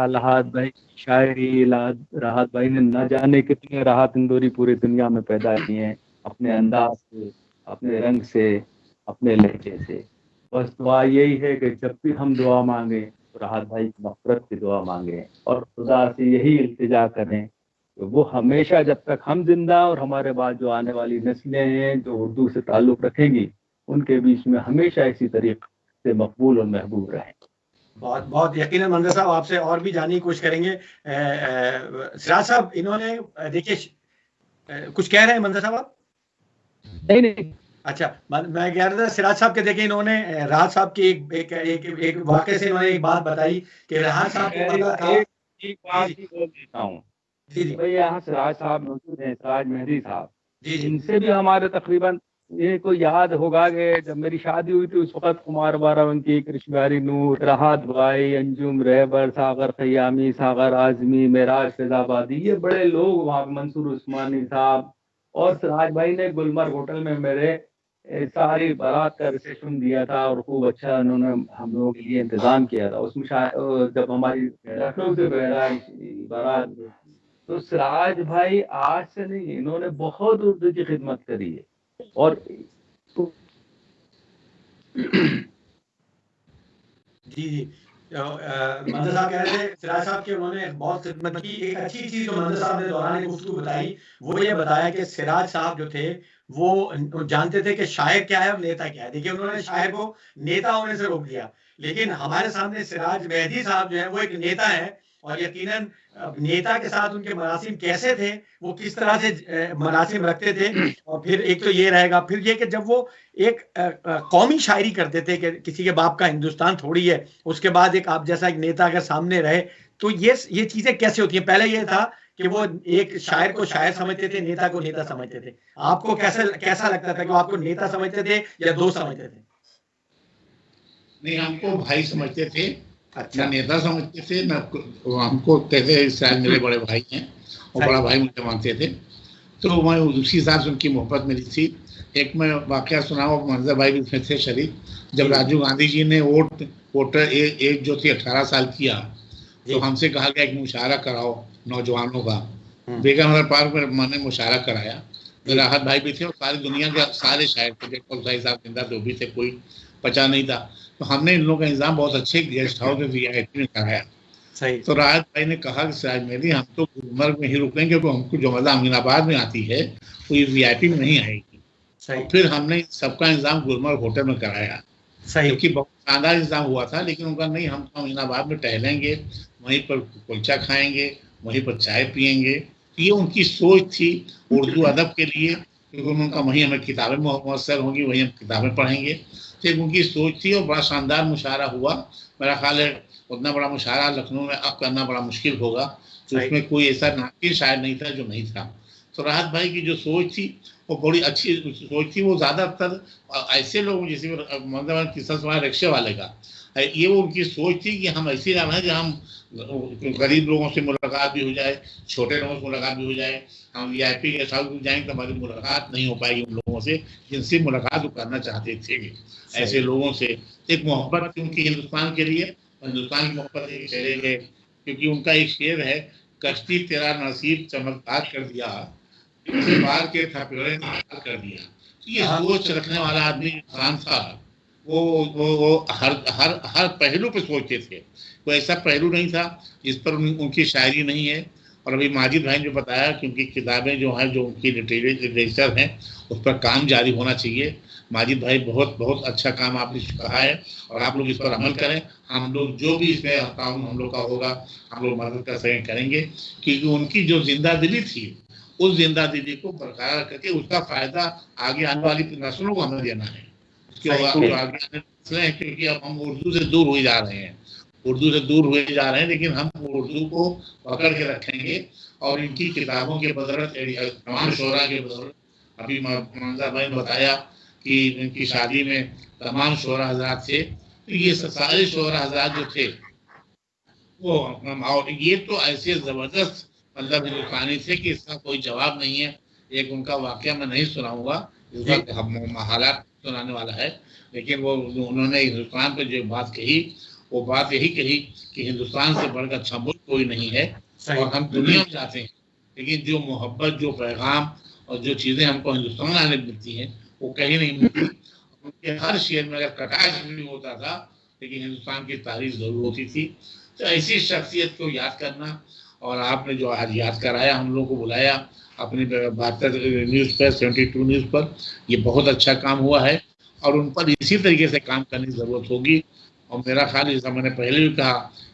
[SPEAKER 2] राहत भाई की शायरी, राहत भाई ने न जाने कितने राहत इंदौरी पूरी दुनिया में पैदा किए हैं, अपने अंदाज से, अपने रंग से, अपने लहजे से। बस दुआ यही है कि जब भी हम दुआ मांगे तो राहत भाई की मग़फ़िरत की दुआ मांगे और खुदा से यही इल्तिजा करें तो वो हमेशा, जब तक हम जिंदा और हमारे बाद जो आने वाली नस्लें हैं जो उर्दू से ताल्लुक़ रखेंगी, उनके बीच में हमेशा इसी तरीके से मकबूल और महबूब रहें।
[SPEAKER 1] बहुत बहुत यकीनन मंजर साहब आपसे और भी जानने की कोशिश करेंगे। सिराज साहब, इन्होंने देखिए कुछ कह रहे हैं मंजर साहब आप?
[SPEAKER 2] नहीं।
[SPEAKER 1] अच्छा, मैं कह रहा था सिराज साहब के, देखिए इन्होंने राहत साहब की एक वाक़े से इन्होंने एक बात बताई कि राहत साहब को पता था।
[SPEAKER 2] एक बात ही बोल देता हूँ भाई, यहाँ सिराज साहब मौजूद हैं, सिराज मेहदी साहब, इनसे भी हमारे तकरीबन ये को याद होगा कि जब मेरी शादी हुई थी उस वक्त कुमार बारावंकी, कृष्णबिहारी नूर, राहत भाई, अंजुम रहबर, सागर खयामी, सागर आजमी, मेराज फैजाबादी, ये बड़े लोग वहाँ, मंसूर उस्मानी साहब, और सिराज भाई ने गुलमर्ग होटल में मेरे सारी बारात का रिसेप्शन दिया था और खूब अच्छा उन्होंने हम लोगों के लिए इंतजाम किया था। उसमें जब हमारी लखनऊ से बारात, तो सिराज भाई आज से नहीं, इन्होंने बहुत उर्दू की खिदमत करी है और
[SPEAKER 1] जी मंजर साहब कह रहे थे सिराज साहब के उन्होंने बहुत खिदमत की। एक अच्छी चीज जो मंजर साहब ने दौरान गुफ्तगू बताई वो ये बताया कि सिराज साहब जो थे वो जानते थे कि शायर क्या है और नेता क्या है। देखिए उन्होंने शायर को नेता होने से रोक दिया, लेकिन हमारे सामने सिराज मेहदी साहब जो है वो एक नेता है और यकीनन नेता के साथ उनके मरासिम कैसे थे, वो किस तरह से मरासिम रखते थे। और फिर एक तो ये रहेगा, फिर ये कि जब वो एक कौमी शायरी करते थे कि किसी के बाप का हिंदुस्तान थोड़ी है, उसके बाद एक आप जैसा एक नेता अगर सामने रहे तो ये चीजें कैसे होती हैं। पहले ये था कि वो एक शायर को शायर समझते थे, नेता को नेता समझते थे। आपको कैसा लगता था कि वो आपको नेता समझते थे या दोस्त समझते थे?
[SPEAKER 3] नहीं, हमको भाई समझते थे।
[SPEAKER 1] अच्छा।
[SPEAKER 3] ना नेता समझते थे, ना हमको कहते शायद मेरे बड़े भाई हैं और बड़ा भाई मुझे मानते थे, तो मैं उसी हिसाब से उनकी मोहब्बत मेरी थी। एक मैं वाकया सुनाऊं, मंजर भाई भी उसमें थे शरीक, जब राजीव गांधी जी ने वोटर एज जो थी 18 साल किया, तो हमसे कहा गया कि मुशायरा कराओ नौजवानों का। बेगम नगर पार्क में मैंने मुशायरा कराया। राहत भाई भी थे और सारी दुनिया के सारे शायर थे, जेकब साहिब साहब जिंदा तो भी थे, कोई बचा नहीं था। तो हमने इन लोगों का इंतजाम बहुत अच्छे गेस्ट हाउस में VIP में कराया।
[SPEAKER 1] सही।
[SPEAKER 3] तो राहत भाई ने कहा कि सिराज मेहदी हम तो गुलमर्ग में ही रुकेंगे, क्योंकि हमको जो मजा अमीनाबाद में आती है वो VIP में नहीं आएगी। और फिर हमने सबका इंतजाम गुलमर्ग होटल में कराया, क्योंकि बहुत शानदार इंतजाम हुआ था। लेकिन उनका नहीं, हम तो अमीनाबाद में टहलेंगे, वहीं पर कुलचा खाएंगे, वहीं पर चाय पियेंगे। ये उनकी सोच थी उर्दू अदब के लिए, क्योंकि उनका वहीं हमें किताबें मुयस्सर होंगी, वहीं हम किताबें पढ़ेंगे। तो उनकी सोच थी और बड़ा शानदार मुशायरा हुआ। मेरा ख्याल है उतना बड़ा मुशायरा लखनऊ में अब करना बड़ा मुश्किल होगा, तो उसमें कोई ऐसा नाकिर शायर नहीं था जो नहीं था। तो राहत भाई की जो सोच थी वो बड़ी अच्छी सोच थी। वो ज़्यादातर ऐसे लोग, जैसे मतलब किस्सा सुना रिक्शे वाले का, ये वो उनकी सोच थी कि हम ऐसे रहना है जहाँ हम गरीब लोगों से मुलाकात भी हो जाए, छोटे लोगों से मुलाकात भी हो जाए। हम VIP के साथ जाएंगे तो हमारी मुलाकात नहीं हो पाएगी उन लोगों से जिनसे मुलाकात वो करना चाहते थे। ऐसे लोगों से एक मोहब्बत थी उनकी हिंदुस्तान के लिए, हिंदुस्तान की मोहब्बत एक चले गए। क्योंकि उनका एक शेर है, कश्ती तेरा नसीब चमत्कार कर दिया, बार के थपेड़े कर दिया। तो ये सोच रखने वाला आदमी इंसान था। वो हर पहलू पे सोचते थे, कोई ऐसा पहलू नहीं था जिस पर उनकी शायरी नहीं है। और अभी माजिद भाई ने जो बताया कि उनकी किताबें जो हैं, जो उनकी लिटरेचर हैं, उस पर काम जारी होना चाहिए। माजिद भाई बहुत बहुत अच्छा काम आपने कहा है और आप लोग इस पर अमल करें। हम लोग जो भी इसमें काम हम लोग का होगा, हम लोग मदद कर सकें करेंगे, क्योंकि उनकी जो जिंदा दिली थी उस जिंदा दिली को बरकरार करके उसका फायदा आगे आने वाली नस्लों को हमें देना है। आगे आने नस्लें हैं, क्योंकि अब हम उर्दू से दूर हुए जा रहे हैं, लेकिन हम उर्दू को पकड़ के रखेंगे। और इनकी किताबों के बदौलत, तमाम शोरा के बदौलत, अभी मंजर भाई ने बताया कि इनकी शादी में तमाम शोरा हजरात थे, तो ये सारे शोरा हजरात जो थे वो, और ये तो ऐसे जबरदस्त मतलब हिंदुस्तानी थे कि इसका कोई जवाब नहीं है। एक उनका वाकया मैं नहीं सुनाऊंगा, इस वक्त हालात सुनाने वाला है, लेकिन वो उन्होंने हिंदुस्तान पे जो बात कही, वो बात यही कही कि हिंदुस्तान से बढ़कर अच्छा मुल्क कोई नहीं है और हम दुनिया में जाते हैं, लेकिन जो मोहब्बत, जो पैगाम और जो चीज़ें हमको हिंदुस्तान आने मिलती हैं वो कहीं नहीं मिलती। उनके हर शेर में अगर कटाक्ष भी होता था, लेकिन हिंदुस्तान की तारीफ जरूर होती थी। तो ऐसी शख्सियत को याद करना, और आपने जो आज याद कराया, हम लोग को बुलाया अपनी 72 न्यूज़ पर, 72 न्यूज़ पर, ये बहुत अच्छा काम हुआ है और उन पर इसी तरीके से काम करने की ज़रूरत होगी। और मेरा ख्याल, जैसा मैंने पहले भी कहा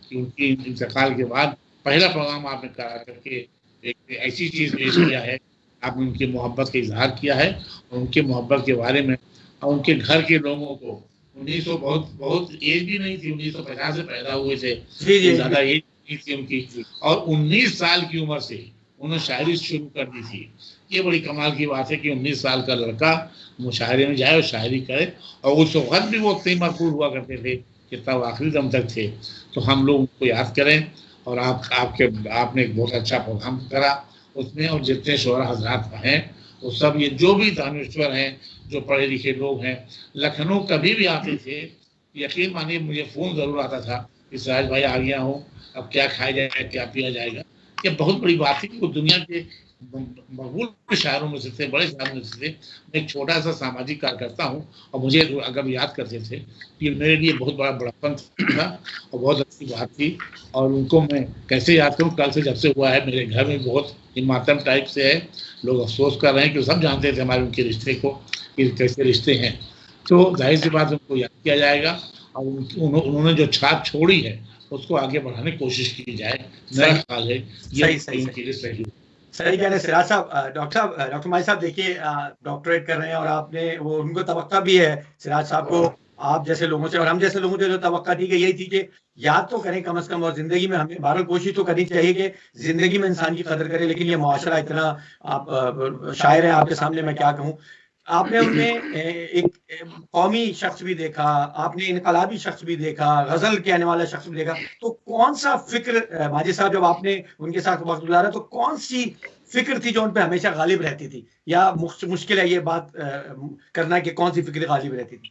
[SPEAKER 3] कि उनकी इंतकाल के बाद पहला प्रोग्राम आपने करा करके एक ऐसी चीज़ पेश किया है, आपने उनकी मोहब्बत का इजहार किया है और उनकी मोहब्बत के बारे में, और उनके घर के लोगों को 1900 बहुत एज भी नहीं थी, 1950 से पैदा हुए थे, ज़्यादा एज नहीं थी उनकी, और 19 साल की उम्र से उन्होंने शायरी शुरू कर दी थी। ये बड़ी कमाल की बात है कि 19 साल का लड़का मुशायरे में जाए और शायरी करे, और उस वक्त भी वो उतने मकबूल हुआ करते थे कि तब आखिरी दम तक थे। तो हम लोग उनको याद करें, और आपने एक बहुत अच्छा प्रोग्राम करा उसमें, और जितने शोरा हजरात हैं वो सब, ये जो भी दानश्वर हैं, जो पढ़े लिखे लोग हैं, लखनऊ कभी भी आते थे, यकीन मानिए मुझे फ़ोन ज़रूर आता था कि सिराज भाई आ गया हूँ, अब क्या खाया जाएगा, क्या पिया जाएगा। ये बहुत बड़ी बात थी कि वो दुनिया के मकबूल शायरों में से थे, बड़े शायरों में से थे। मैं एक छोटा सा सामाजिक कार्यकर्ता हूँ, और मुझे अगर याद करते थे कि मेरे लिए बहुत बड़ा बड़प्पन था और बहुत अच्छी बात थी। और उनको मैं कैसे याद करूँ, कल से जब से हुआ है मेरे घर में बहुत मातम टाइप से है, लोग अफसोस कर रहे हैं कि सब जानते थे हमारे उनके रिश्ते को कि कैसे रिश्ते हैं। तो जाहिर सी बात उनको याद किया जाएगा, और उन्होंने जो छाप छोड़ी है उसको आगे बढ़ाने की कोशिश की जाए, मेरा ख्याल है ये सही।
[SPEAKER 1] सही कह रहे सिराज साहब। डॉक्टर माही साहब, देखिए डॉक्टरेट कर रहे हैं और आपने वो, उनको तवक्का भी है सिराज साहब को आप जैसे लोगों से और हम जैसे लोगों से जो तवक्का थी कि यही थी कि याद तो करें कम से कम, और जिंदगी में हमें बहरहाल कोशिश तो करनी चाहिए कि जिंदगी में इंसान की कदर करे। लेकिन ये मुआशरा इतना, आप शायर हैं, आपके सामने मैं क्या कहूँ। आपने उनमें एक कौमी शख्स भी देखा, आपने इनकलाबी शख्स भी देखा, गजल कहने वाला शख्स भी देखा। तो कौन सा फिक्र माजिद साहब, जब आपने उनके साथ वक्त गुजारा, तो कौन सी फिक्र थी जो उन पे हमेशा गालिब रहती थी, या मुश्किल है ये बात करना कि कौन सी फिक्र गालिब रहती थी?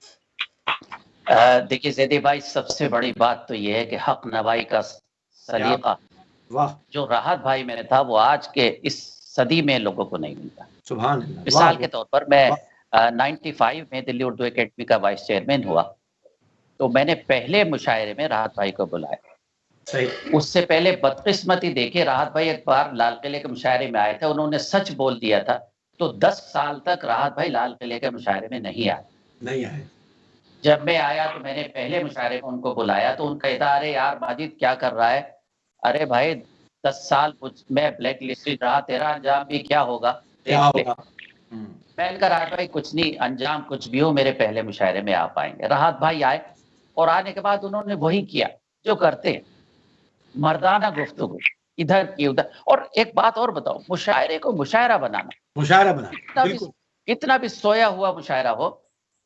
[SPEAKER 4] देखिए जैदी भाई, सबसे बड़ी बात तो ये है कि हक नवाई का सलीका
[SPEAKER 1] वाह
[SPEAKER 4] जो राहत भाई में था, वो आज के इस सदी में लोगों को नहीं मिलता।
[SPEAKER 1] सुभान अल्लाह।
[SPEAKER 4] मिसाल के तौर पर मैं 95 में दिल्ली उर्दू एकेडमी का वाइस चेयरमैन हुआ, तो मैंने पहले मुशायरे में राहत भाई को बुलाया।
[SPEAKER 1] सही।
[SPEAKER 4] उससे पहले बदकिस्मती देखिए, राहत भाई एक बार लाल किले के मुशायरे में आए थे, उन्होंने सच बोल दिया था, तो 10 साल तक राहत भाई लाल किले के मुशायरे में नहीं आए। जब मैं आया तो मैंने पहले मुशायरे में उनको बुलाया, तो उनका कहता, अरे यार माजिद क्या कर रहा है, अरे भाई 10 साल मैं ब्लैक लिस्टेड रहा, तेरा अंजाम भी क्या होगा, मैंने कहा राहत भाई कुछ नहीं, अंजाम कुछ भी हो, मेरे पहले मुशायरे में आप आएंगे। राहत भाई आए, और आने के बाद उन्होंने वही किया जो करते हैं, मर्दाना गुफ्तगू, इधर की उधर। और एक बात और बताओ, मुशायरे को मुशायरा बनाना, कितना भी सोया हुआ मुशायरा हो,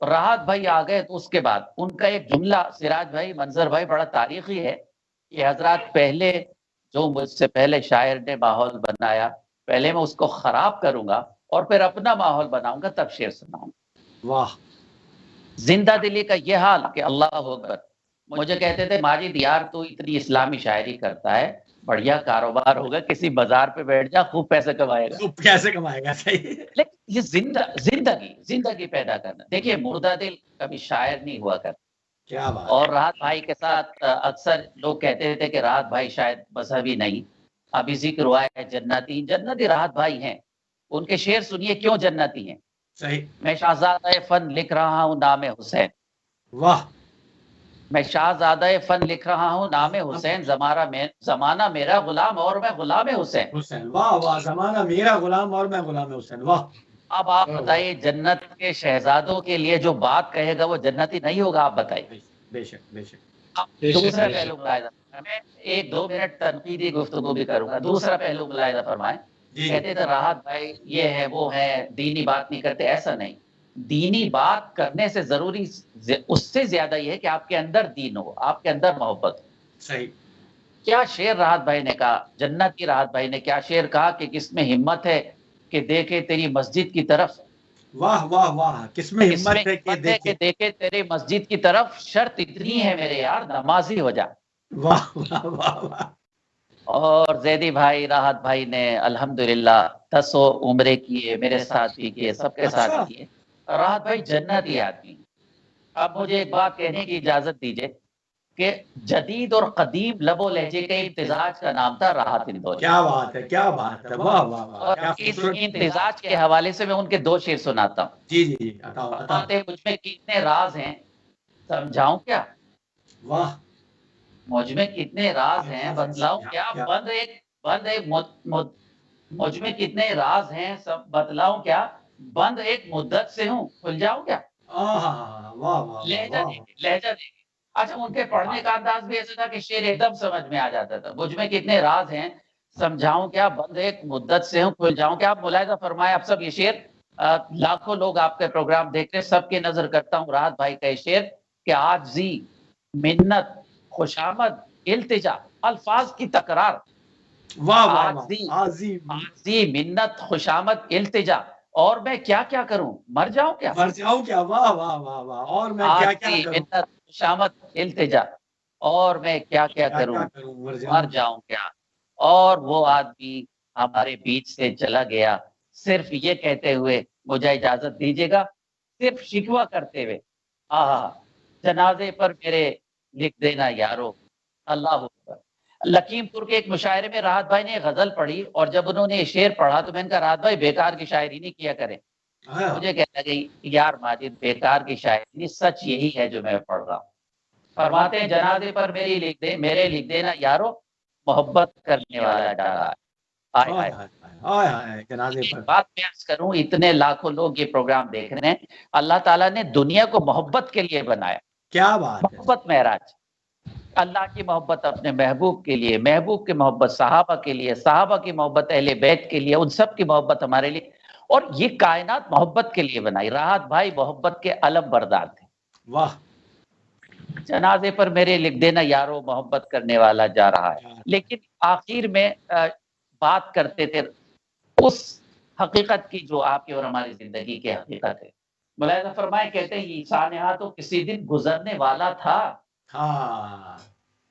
[SPEAKER 4] राहत भाई आ गए तो उसके बाद उनका एक जुमला, सिराज भाई, मंजर भाई, बड़ा तारीखी है कि हजरात, पहले जो मुझसे पहले शायर ने माहौल बनाया, पहले मैं उसको खराब करूंगा और फिर अपना माहौल बनाऊंगा, तब शेर सुनाऊंगा।
[SPEAKER 1] वाह।
[SPEAKER 4] जिंदा दिली का यह हाल कि अल्लाह अकबर। मुझे कहते थे माजिद यार तू इतनी इस्लामी शायरी करता है, बढ़िया कारोबार होगा, किसी बाजार पे बैठ जा, खूब पैसे कमाएगा। सही। लेकिन ये जिंदगी पैदा करना, देखिए मुर्दा दिल कभी शायर नहीं हुआ करता।
[SPEAKER 1] क्या बात।
[SPEAKER 4] और राहत भाई के साथ अक्सर लोग कहते थे कि राहत भाई शायद मजहबी नहीं, अभी जिक्र हुआ है जन्नती राहत भाई हैं, उनके शेर सुनिए क्यों जन्नती हैं।
[SPEAKER 1] सही।
[SPEAKER 4] मैं शाहज़ादा फन लिख रहा हूँ नामे हुसैन।
[SPEAKER 1] वाह।
[SPEAKER 4] मैं शाहज़ादा फन लिख रहा हूँ नामे हुसैन, जमाना मेरा गुलाम और मैं गुलाम हुसैन।
[SPEAKER 1] वाह वाह, जमाना मेरा गुलाम और मैं गुलाम हुसैन। वाह।
[SPEAKER 4] अब आप बताइए, जन्नत के शहजादों के लिए जो बात कहेगा वो जन्नती नहीं होगा? आप बताइए।
[SPEAKER 1] बेशक।
[SPEAKER 4] दूसरा पहलू मुलाहिजा, मैं 1-2 मिनट तनकीदी गुफ्तगू भी करूंगा। दूसरा पहलू मुलाहिजा फरमाएं, कहते थे राहत भाई ये है वो है, दीनी बात नहीं करते। ऐसा नहीं, दीनी बात करने से जरूरी उससे ज्यादा ये है कि आपके अंदर दीन हो, आपके अंदर मोहब्बत हो।
[SPEAKER 1] सही।
[SPEAKER 4] क्या शेर राहत भाई ने कहा, जन्नती राहत भाई ने क्या शेर कहा कि किसमें हिम्मत है कि देखे तेरी मस्जिद की तरफ,
[SPEAKER 1] वाह वाह वाह, किसमें
[SPEAKER 4] किसमें
[SPEAKER 1] हिम्मत है कि
[SPEAKER 4] हिम्मत है कि
[SPEAKER 1] देखे।
[SPEAKER 4] देखे तेरे मस्जिद की तरफ, शर्त इतनी है मेरे यार नमाजी हो जा।
[SPEAKER 1] वाह वाह वाह वाह।
[SPEAKER 4] और जैदी भाई राहत भाई ने अल्हम्दुलिल्लाह 10 उम्रे किए, मेरे साथ भी किए, सबके साथ
[SPEAKER 1] अच्छा।
[SPEAKER 4] किए। राहत भाई जन्नती आदमी। अब मुझे एक बात कहने की इजाजत दीजिए कि जदीद और कदीम लबो लहजे के इम्तिजाज का नाम था राहत इंदौरी।
[SPEAKER 1] क्या बात है, क्या बात है, वाह वाह वाह, क्या
[SPEAKER 4] और इस
[SPEAKER 1] खूबसूरत।
[SPEAKER 4] इम्तिजाज के हवाले से मैं उनके 2 शेर सुनाता हूँ।
[SPEAKER 1] जी जी जी, बताओ बताओ।
[SPEAKER 4] फरमाते हैं, मुझमें कितने राज हैं समझाऊं क्या,
[SPEAKER 1] वाह।
[SPEAKER 4] मुझमें कितने राज हैं बतलाऊं क्या, बंद एक मुझमें कितने राज हैं सब बतलाऊं क्या, बंद एक मुद्दत से हूँ खुल जाऊं क्या।
[SPEAKER 1] आहा, वाह वाह
[SPEAKER 4] लहजा
[SPEAKER 1] वाह।
[SPEAKER 4] देखिए, लहजा देखिए। अच्छा, उनके पढ़ने का अंदाज भी ऐसा था कि शेर एकदम समझ में आ जाता था। मुझमें कितने राज हैं समझाऊं क्या, बंद एक मुद्दत से हूँ खुल जाऊं क्या। आप मुलाहिजा फरमाए, आप सब ये शेर लाखों लोग आपके प्रोग्राम देख रहे हैं, सबकी नजर करता हूँ राहत भाई का ये शेर कि आजी, मिन्नत, खुशामद, इल्तिजा, अल्फाज की तकरार।
[SPEAKER 1] वाह वाह वाह,
[SPEAKER 4] आजी,
[SPEAKER 1] आजीम।
[SPEAKER 4] आजी, मिन्नत, खुशामद, इल्तिजा, और मैं क्या क्या करूं, मर जाऊं क्या।
[SPEAKER 1] मर जाऊं क्या, वाह वाह वाह वाह, और मैं क्या क्या
[SPEAKER 4] आजी,
[SPEAKER 1] करूं।
[SPEAKER 4] मिन्नत, खुशामद, इल्तिजा, और मैं क्या क्या
[SPEAKER 1] क्या
[SPEAKER 4] करूं,
[SPEAKER 1] क्या करूं, मर
[SPEAKER 4] मर
[SPEAKER 1] जाऊं क्या।
[SPEAKER 4] जाऊं क्या। और वो आदमी हमारे बीच से चला गया, सिर्फ ये कहते हुए मुझे इजाजत दीजिएगा, सिर्फ शिकवा करते हुए, आहा, जनाजे पर मेरे लिख देना यारो, अल्लाह अकबर। लखीमपुर के एक मुशायरे में राहत भाई ने गजल पढ़ी, और जब उन्होंने ये शेर पढ़ा तो मैंने कहा राहत भाई बेकार की शायरी नहीं किया करें।
[SPEAKER 1] हाँ,
[SPEAKER 4] मुझे कहने लगे यार माजिद बेकार की शायरी नहीं, सच यही है जो मैं पढ़ रहा हूँ। फरमाते हैं, जनाजे पर मेरे लिख देना यारो, मोहब्बत करने वाला जा रहा है। हाय
[SPEAKER 1] हाय
[SPEAKER 4] हाय।
[SPEAKER 1] हाय हाय, जनाजे
[SPEAKER 4] एक
[SPEAKER 1] पर।
[SPEAKER 4] बात मैं अर्ज करूं, इतने लाखों लोग ये प्रोग्राम देख रहे हैं, अल्लाह ताला ने दुनिया को मोहब्बत के लिए बनाया।
[SPEAKER 1] क्या बात है।
[SPEAKER 4] मोहब्बत महराज, अल्लाह की मोहब्बत अपने महबूब के लिए, महबूब की मोहब्बत सहाबा के लिए, सहाबा की मोहब्बत अहले बैत के लिए, उन सब की मोहब्बत हमारे लिए, और ये कायनात मोहब्बत के लिए बनाई। राहत भाई मोहब्बत के अलम बरदार थे।
[SPEAKER 1] वाह।
[SPEAKER 4] जनाजे पर मेरे लिख देना यारो, मोहब्बत करने वाला जा रहा है। लेकिन आखिर में बात करते थे उस हकीकत की जो आपकी और हमारी जिंदगी की हकीकत है। मुलाहिजा फरमाए, कहते हैं इंसान यहाँ तो किसी दिन गुजरने वाला था।
[SPEAKER 1] हाँ,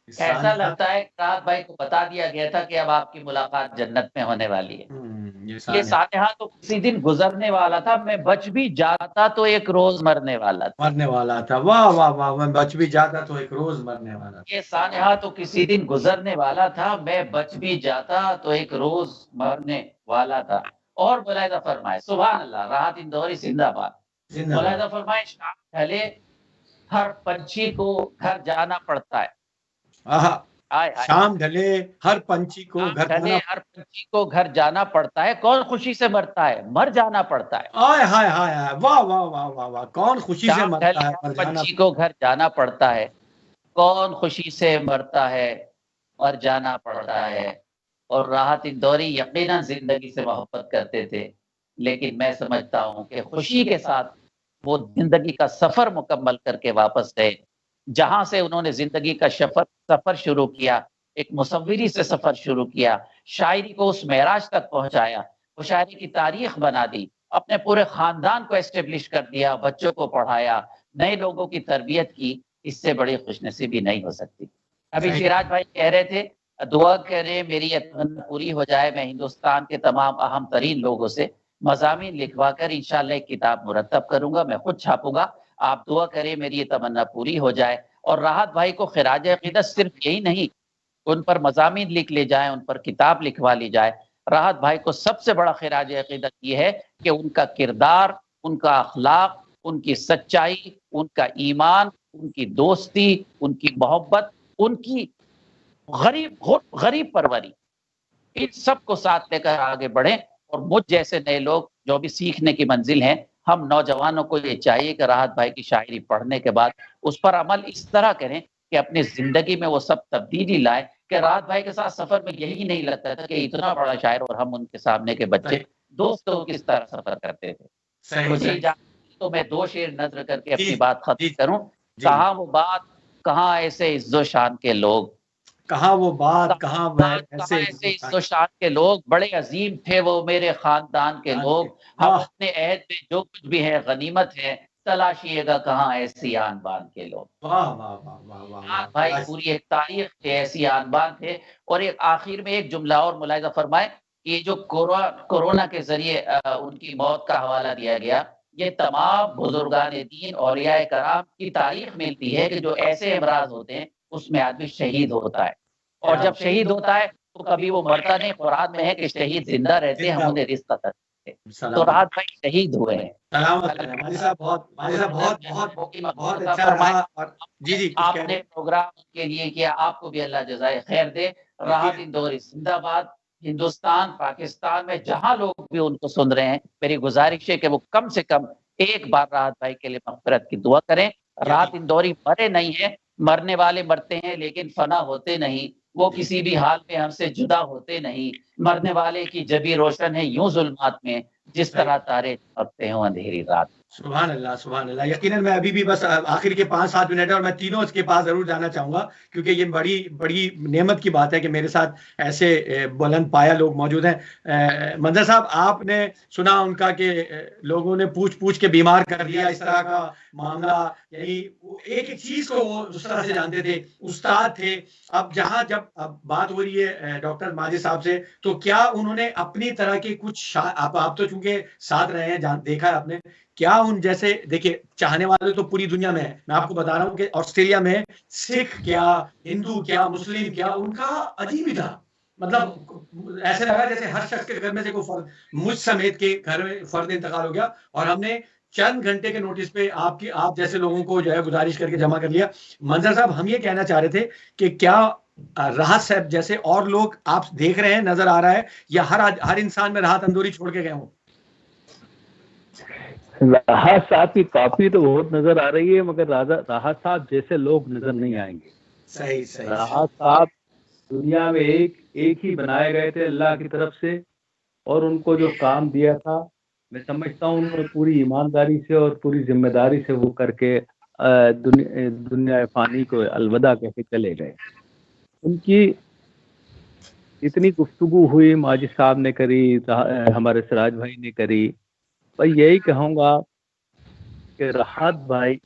[SPEAKER 4] ऐसा लगता है राहत भाई को बता दिया गया था कि अब आपकी मुलाकात जन्नत में होने वाली है। ये सानेहा तो किसी दिन गुजरने वाला था, मैं बच भी जाता तो एक रोज मरने वाला था।
[SPEAKER 1] मरने वाला था, वाह वाह वाह, मैं बच भी जाता तो एक रोज मरने वाला था।
[SPEAKER 4] ये सानेहा तो किसी दिन गुजरने वाला था, मैं बच भी जाता तो एक रोज मरने वाला था। और मुलाहिजा फरमाए, सुभान अल्लाह, राहत इंदौरी जिंदाबाद। मुलाहिजा फरमाए, शाम ढले हर पंछी को घर जाना पड़ता है।
[SPEAKER 1] शाम ढले हर पंछी को घर जाना,
[SPEAKER 4] हर पंछी को घर जाना पड़ता है, कौन खुशी से मरता है, मर जाना पड़ता है।
[SPEAKER 1] आय हाय हाय हाय, वाह वाह वाह वाह वाह, कौन खुशी से मरता है,
[SPEAKER 4] हर पंछी को घर जाना पड़ता है, कौन खुशी से मरता है, मर जाना पड़ता है। और राहत इंदौरी यकीनन जिंदगी से मोहब्बत करते थे, लेकिन मैं समझता हूँ कि खुशी के साथ वो जिंदगी का सफर मुकम्मल करके वापस गए, जहां से उन्होंने जिंदगी का सफर शुरू किया, एक मुसव्विरी से सफर शुरू किया, शायरी को उस महराज तक पहुंचाया, वो शायरी की तारीख बना दी, अपने पूरे खानदान को एस्टेब्लिश कर दिया, बच्चों को पढ़ाया, नए लोगों की तरबियत की। इससे बड़ी खुशनसीबी नहीं हो सकती। अभी सिराज भाई कह रहे थे, दुआ करें मेरी ये तमन्ना पूरी हो जाए, मैं हिंदुस्तान के तमाम अहम तरीन लोगों से मज़ामीन लिखवा कर इंशाअल्लाह एक किताब मुरत्तब करूंगा, मैं खुद छापूंगा। आप दुआ करें मेरी ये तमन्ना पूरी हो जाए। और राहत भाई को खिराज अकीदत सिर्फ यही नहीं, उन पर मज़ामीन लिख ले जाए, उन पर किताब लिखवा ली जाए। राहत भाई को सबसे बड़ा खिराज अकीदत ये है कि उनका किरदार, उनका अखलाक, उनकी सच्चाई, उनका ईमान, उनकी दोस्ती, उनकी मोहब्बत, उनकी गरीब परवरी, इन सबको साथ लेकर आगे बढ़े। और मुझ जैसे नए लोग जो भी सीखने की मंजिल हैं, हम नौजवानों को ये चाहिए कि राहत भाई की शायरी पढ़ने के बाद उस पर अमल इस तरह करें कि अपनी जिंदगी में वो सब तब्दीली लाए कि राहत भाई के साथ सफर में यही नहीं लगता था कि इतना बड़ा शायर और हम उनके सामने के बच्चे दोस्तों किस तरह सफर करते थे। मुझे तो मैं 2 शेर नजर करके अपनी बात खत्म करूं। कहाँ वो बात, कहाँ ऐसे इज्जो शान के लोग,
[SPEAKER 1] कहाँ वो बात, कहाँ
[SPEAKER 4] कहाँ ऐसे हिंदुस्तान के लोग बड़े अजीम थे, वो मेरे खानदान के लोग, हम अपने अहद में जो कुछ भी है गनीमत है, तलाशिएगा कहाँ ऐसी आन बान के लोग।
[SPEAKER 1] वाह वाह वाह वाह वाह
[SPEAKER 4] भाई पूरी एक तारीख थे, ऐसी आन बान थे। और एक आखिर में एक जुमला और मुलाहिजा फरमाए, ये जो कोरोना के जरिए उनकी मौत का हवाला दिया गया, ये तमाम बुजुर्गान दीन औलिया कराम की तारीख मिलती है कि जो ऐसे अमराज होते हैं उसमें आदमी शहीद होता है, और जब शहीद होता है तो कभी वो मरता नहीं। कुरान में है कि शहीद जिंदा रहते हैं, हम उन्हें रिज़्क़ अता करते हैं। तो राहत भाई शहीद हुए हैं।
[SPEAKER 1] माजी साहब बहुत अच्छा रहा। और जी
[SPEAKER 4] आपने प्रोग्राम के लिए किया, आपको भी अल्लाह जज़ाए खैर दे। राहत इंदौरी जिंदाबाद। हिंदुस्तान पाकिस्तान में जहां लोग भी उनको सुन रहे हैं, मेरी गुजारिश है कि वो कम से कम एक बार राहत भाई के लिए मग़फ़िरत की दुआ करें। राहत इंदौरी मरे नहीं है, मरने वाले मरते हैं लेकिन फना होते नहीं, वो किसी भी हाल में हमसे जुदा होते नहीं। मरने वाले की जबी रोशन है यूं जुल्मात में, जिस तरह तारे चमकते हो अंधेरी रात।
[SPEAKER 1] सुभान अल्लाह, सुभान अल्लाह। यकीनन मैं अभी भी बस आखिर के 5-7 मिनट है और मैं तीनों इसके पास जरूर जाना चाहूंगा, क्योंकि ये बड़ी नेमत की बात है कि मेरे साथ ऐसे बुलंद पाया लोग मौजूद हैं। मंजर साहब, आपने सुना उनका कि लोगों ने पूछ के बीमार कर दिया, इस तरह का मामला, यानी एक एक चीज को वो उस तरह से जानते थे, उस्ताद थे। अब जब बात हो रही है डॉक्टर माजिद साहब से, तो क्या उन्होंने अपनी तरह के कुछ, आप तो चूंकि साथ रहे हैं, देखा है आपने, क्या उन जैसे, देखिए चाहने वाले तो पूरी दुनिया में है। मैं आपको बता रहा हूँ कि ऑस्ट्रेलिया में सिख क्या, हिंदू क्या, मुस्लिम क्या, उनका अजीब ही था। मतलब ऐसे लगा जैसे हर शख्स के घर में से कोई फर्द, मुझ समेत के घर में फर्द इंतकाल हो गया, और हमने चंद घंटे के नोटिस पे आप जैसे लोगों को जो है गुजारिश करके जमा कर लिया। मंजर साहब, हम ये कहना चाह रहे थे कि क्या राहत साहब जैसे और लोग आप देख रहे हैं, नजर आ रहा है, या हर इंसान में राहत अंदौरी छोड़ के गए हों?
[SPEAKER 2] राहत साहब की कॉपी तो बहुत नजर आ रही है, मगर राहत साहब जैसे लोग नजर नहीं आएंगे।
[SPEAKER 1] सही।
[SPEAKER 2] राहत साहब दुनिया में एक ही बनाए गए थे अल्लाह की तरफ से, और उनको जो काम दिया था, मैं समझता हूँ उन्होंने पूरी ईमानदारी से और पूरी जिम्मेदारी से वो करके दुनिया फानी को अलविदा कहके चले गए। उनकी इतनी गुफ्तगू हुई, माजिद साहब ने करी, हमारे सिराज भाई ने करी। पर यही कहूँगा कि राहत भाई,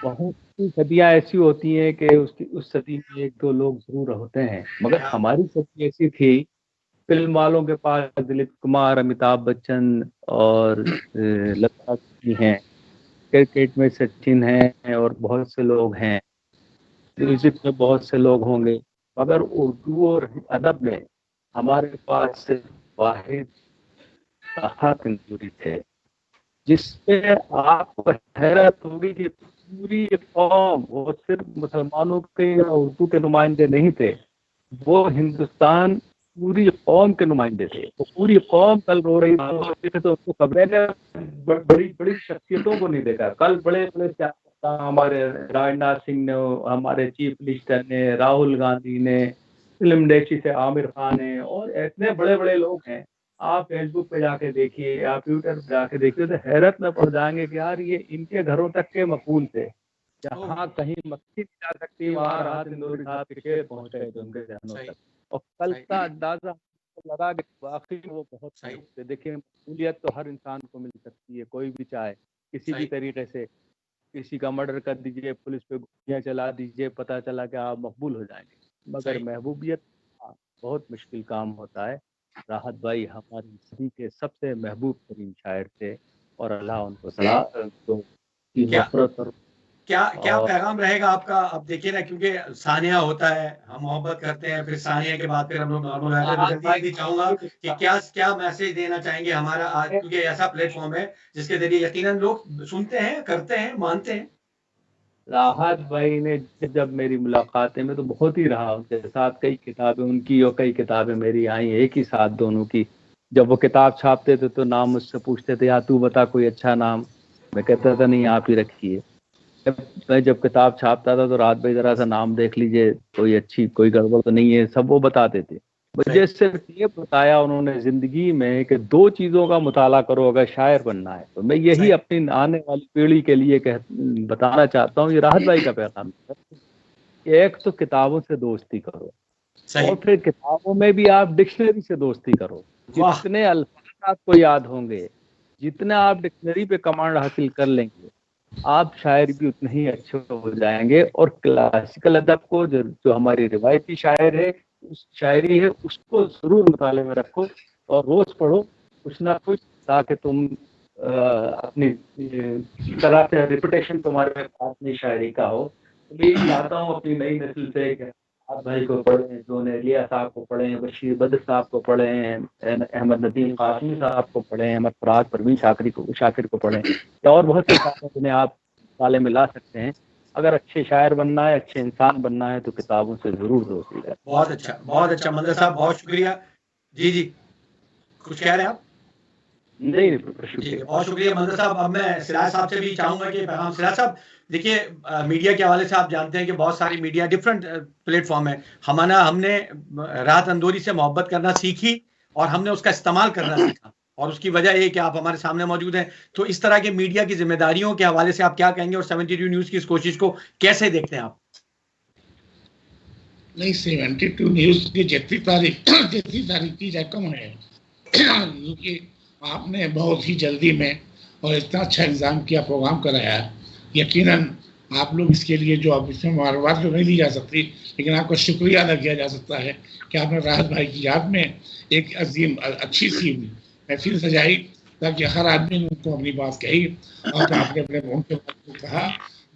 [SPEAKER 2] बहुत सी सदियाँ ऐसी होती हैं कि उस सदी में एक दो लोग जरूर होते हैं, मगर हमारी सदी ऐसी थी, फिल्म वालों के पास दिलीप कुमार, अमिताभ बच्चन और लता जी हैं, क्रिकेट में सचिन हैं, और बहुत से लोग हैं, म्यूजिक में बहुत से लोग होंगे, मगर उर्दू और अदब में हमारे पास सिर्फ वाहिद राहत इंदौरी थे, जिसपे आपको हैरत होगी कि पूरी कौम, वो सिर्फ मुसलमानों के या उर्दू के नुमाइंदे नहीं थे, वो हिंदुस्तान पूरी कौम के नुमाइंदे थे। वो पूरी कौम कल रो रही थी, तो उसको खबरें, बड़ी बड़ी शख्सियतों को नहीं देखा। कल बड़े बड़े हमारे राजनाथ सिंह ने, हमारे चीफ मिनिस्टर ने, राहुल गांधी ने, फिल्म इंडस्ट्री से आमिर खान ने, और इतने बड़े बड़े लोग हैं। आप फेसबुक पे जाके देखिए, आप ट्विटर पे जाके देखिए, तो हैरत में पड़ जाएंगे कि यार ये इनके घरों तक के मकबूल थे। जहाँ कहीं मक्खी नहीं जा सकती, वहाँ राहत इंदौरी साहब के शेर पहुंच गए थे उनके जहनों तक। और कल का अंदाजा लगा कि वाकई वो बहुत सही थे। देखिए, मकबूलियत तो हर इंसान को मिल सकती है, कोई भी चाहे किसी भी तरीके से। किसी का मर्डर कर दीजिए, पुलिस पे गोलियां चला दीजिए, पता चला कि आप मकबूल हो जाएंगे, मगर महबूबियत बहुत मुश्किल काम होता है। राहत भाई हमारी सदी के सबसे महबूब तरीन शायर थे, और अल्लाह उनको
[SPEAKER 1] क्या पैगाम रहेगा आपका? अब देखिए ना, क्योंकि सानिया होता है, हम मोहब्बत करते हैं, फिर सानिया के बाद फिर हम लोग नॉर्मल हो जाते हैं। जल्दी चाहूंगा कि क्या मैसेज देना चाहेंगे हमारा आज, क्योंकि ऐसा प्लेटफॉर्म है जिसके जरिए यकीनन लोग सुनते हैं, करते हैं, मानते हैं।
[SPEAKER 2] राहत भाई ने जब मेरी मुलाकातें में तो बहुत ही रहा उनके साथ, कई किताबें उनकी और कई किताबें मेरी आई एक ही साथ दोनों की। जब वो किताब छापते थे तो नाम मुझसे पूछते थे, या तू बता कोई अच्छा नाम। मैं कहता था नहीं, आप ही रखिए। मैं जब किताब छापता था तो राहत भाई जरा सा नाम देख लीजिए, कोई गड़बड़ तो नहीं है, सब वो बताते थे। मुझे सिर्फ ये बताया उन्होंने जिंदगी में कि 2 चीजों का मुताला करो अगर शायर बनना है। तो मैं यही अपनी आने वाली पीढ़ी के लिए बताना चाहता हूँ, ये राहत भाई का पैगाम है। एक तो किताबों से दोस्ती करो
[SPEAKER 1] सही।
[SPEAKER 2] और फिर किताबों में भी आप डिक्शनरी से दोस्ती करो।
[SPEAKER 1] वाह।
[SPEAKER 2] जितने अल्फाज आपको याद होंगे, जितना आप डिक्शनरी पे कमांड हासिल कर लेंगे, आप शायर भी उतने ही अच्छे हो जाएंगे। और क्लासिकल अदब को, जो हमारी रिवायती शायर है, उस शायरी है, उसको जरूर मुताले में रखो और रोज पढ़ो कुछ ना कुछ, ताकि तुम अपनी तरह से रिपुटेशन तुम्हारे अपनी शायरी का हो। तो मैं चाहता हूँ अपनी नई नस्ल से कि आप भाई को पढ़ें, जोन एलिया साहब को पढ़ें, बशीर बद्र साहब को पढ़ें, अहमद नदीम कासमी साहब को पढ़ें, अहमद फराज परवीन शाकिर को पढ़ें, और बहुत से शायर जिन्हें आप ताले में ला सकते हैं। अगर अच्छे शायर बनना है, अच्छे इंसान बनना है, तो किताबों से जरूर दोस्ती करें।
[SPEAKER 1] बहुत अच्छा, बहुत अच्छा मंदर साहब, बहुत शुक्रिया। जी जी, कुछ कह रहे हैं आप?
[SPEAKER 2] नहीं,
[SPEAKER 1] जी, बहुत शुक्रिया मंदर साहब। अब मैं सिराज साहब से भी चाहूंगा कि पैगाम। सिराज साहब, देखिए मीडिया के हवाले से आप जानते हैं कि बहुत सारी मीडिया डिफरेंट प्लेटफॉर्म है। हमने राहत अंदौरी से मोहब्बत करना सीखी और हमने उसका इस्तेमाल करना सीखा, और उसकी वजह ये कि आप हमारे सामने मौजूद हैं। तो इस तरह के मीडिया की जिम्मेदारियों के हवाले से आप क्या कहेंगे, और 72 न्यूज की इस कोशिश को कैसे देखते हैं आप?
[SPEAKER 3] नहीं, 72 न्यूज की जितनी तारीफ की जाए कम है, क्योंकि आपने बहुत ही जल्दी में और इतना अच्छा एग्जाम किया, प्रोग्राम कराया। यकीनन आप लोग इसके लिए, जो अब इसमें मालूमात तो नहीं ली जा सकती, लेकिन आपका शुक्रिया अदा किया जा सकता है कि आपने राहत भाई की याद में एक अजीम अच्छी सी महफिल सजाई, ताकि हर आदमी ने उनको अपनी बात कही और आपने अपने उनके बात को कहा।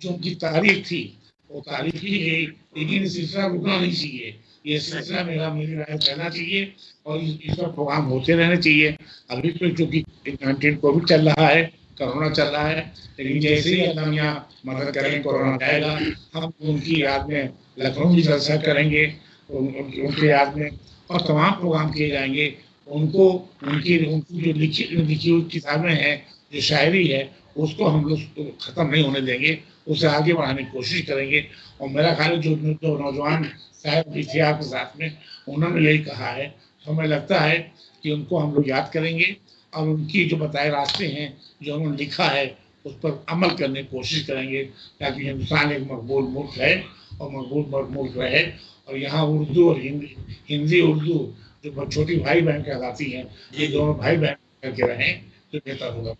[SPEAKER 3] जो उनकी तारीफ थी वो तारीफ ही है, लेकिन सिलसिला रुकना नहीं चाहिए। ये सिलसिला मेरी राय रहना चाहिए और इस पर प्रोग्राम होते रहने चाहिए। अभी तो चूंकि 19 कोविड चल रहा है, कोरोना चल रहा है, लेकिन जैसे ही अल्लाह मियां मदद करेंगे, कोरोना जाएगा, हम उनकी याद में लखनऊ में जलसा करेंगे, उनके याद में और तमाम प्रोग्राम किए जाएंगे। उनको उनकी जो लिखी हुई किताबें हैं, जो शायरी है, उसको हम लोग खत्म नहीं होने देंगे, उसे आगे बढ़ाने की कोशिश करेंगे। और मेरा ख्याल है जो नौजवान साहब भी थे आपके साथ में, उन्होंने यही कहा है। हमें लगता है कि उनको हम लोग याद करेंगे और उनकी जो बताए रास्ते हैं, जो उन्होंने लिखा है, उस पर अमल करने की कोशिश करेंगे, ताकि हिंदुस्तान एक मकबूल मुल्क है और मकबूल मुल्क रहे। और यहाँ उर्दू और हिंदी उर्दू जो छोटी भाई बहन कहलाती हैं, ये दोनों भाई बहन करके रहें तो बेहतर होगा।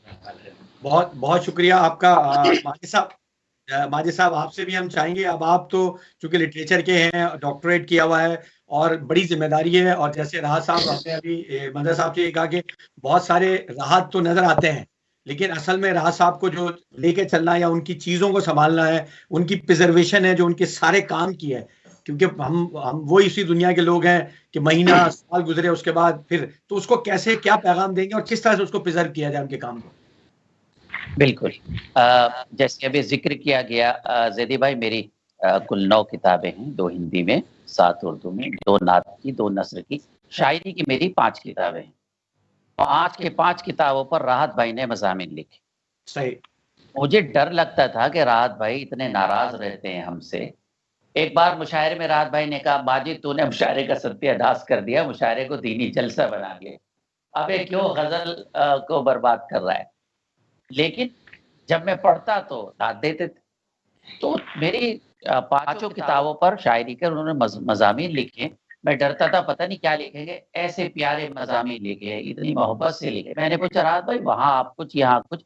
[SPEAKER 1] बहुत बहुत शुक्रिया आपका माजिद साहब, आपसे भी हम चाहेंगे, अब आप तो चूंकि लिटरेचर के हैं, डॉक्टरेट किया हुआ है और बड़ी जिम्मेदारी है, और जैसे राहत साहब, हमने अभी मंदर साहब से कहा कि बहुत सारे राहत तो नजर आते हैं, लेकिन असल में राहत साहब को जो लेके चलना है या उनकी चीजों को संभालना है, उनकी प्रिजर्वेशन है, जो उनके सारे काम की है, क्योंकि हम वो इसी दुनिया के लोग हैं कि महीना साल गुजरे उसके बाद फिर, तो उसको कैसे क्या पैगाम देंगे और किस तरह से उसको प्रिजर्व किया जाए उनके काम को?
[SPEAKER 4] बिल्कुल, जैसे अभी जिक्र किया गया जैदी भाई, मेरी कुल 9 किताबें हैं, 2 हिंदी में, 7 उर्दू में, 2 नात की, 2 नस्र की। शायरी की मेरी 5 किताबें हैं। 5 के 5 किताबों पर राहत भाई ने मज़ामीन लिखे।
[SPEAKER 1] सही।
[SPEAKER 4] मुझे डर लगता था कि राहत भाई इतने नाराज रहते हैं हमसे। एक बार मुशायरे में राहत भाई ने कहा, माजिद तूने मुशायरे का सत्यानाश कर दिया, मुशायरे को दीनी जलसा बना दिया, अबे क्यों गजल को बर्बाद कर रहा है। लेकिन जब मैं पढ़ता तो दाद देते थे। तो मेरी 5 किताबों पर शायरी के उन्होंने मज़ामीन लिखे। मैं डरता था पता नहीं क्या लिखेंगे, ऐसे प्यारे मज़ामीन लिखे, इतनी मोहब्बत से लिखे। मैंने पूछा, राहत भाई वहाँ आप कुछ यहाँ कुछ?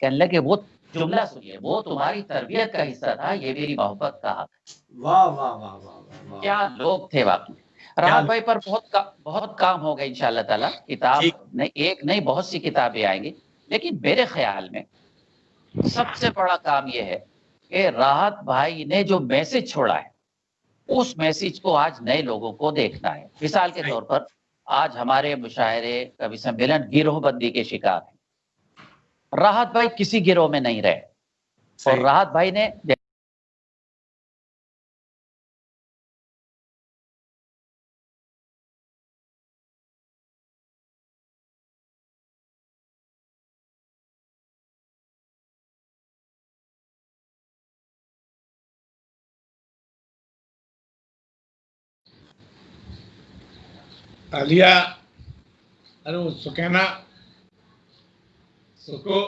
[SPEAKER 4] कहने लगे, वो जुमला सुनिए, वो तुम्हारी तरबियत का हिस्सा था, ये मेरी मोहब्बत का हक।
[SPEAKER 1] वाह वाह वाह वाह वाह,
[SPEAKER 4] क्या लोग थे वाकई। राहत भाई पर बहुत काम होगा इंशाल्लाह ताला। किताब नहीं, एक नहीं, बहुत सी किताबें आएंगी। लेकिन मेरे ख्याल में सबसे बड़ा काम यह है कि राहत भाई ने जो मैसेज छोड़ा है, उस मैसेज को आज नए लोगों को देखना है। मिसाल के तौर पर आज हमारे मुशायरे, कवि सम्मेलन गिरोहबंदी के शिकार हैं। राहत भाई किसी गिरोह में नहीं रहे, और राहत भाई ने
[SPEAKER 3] आलिया, अरे वो सुकैना, सुको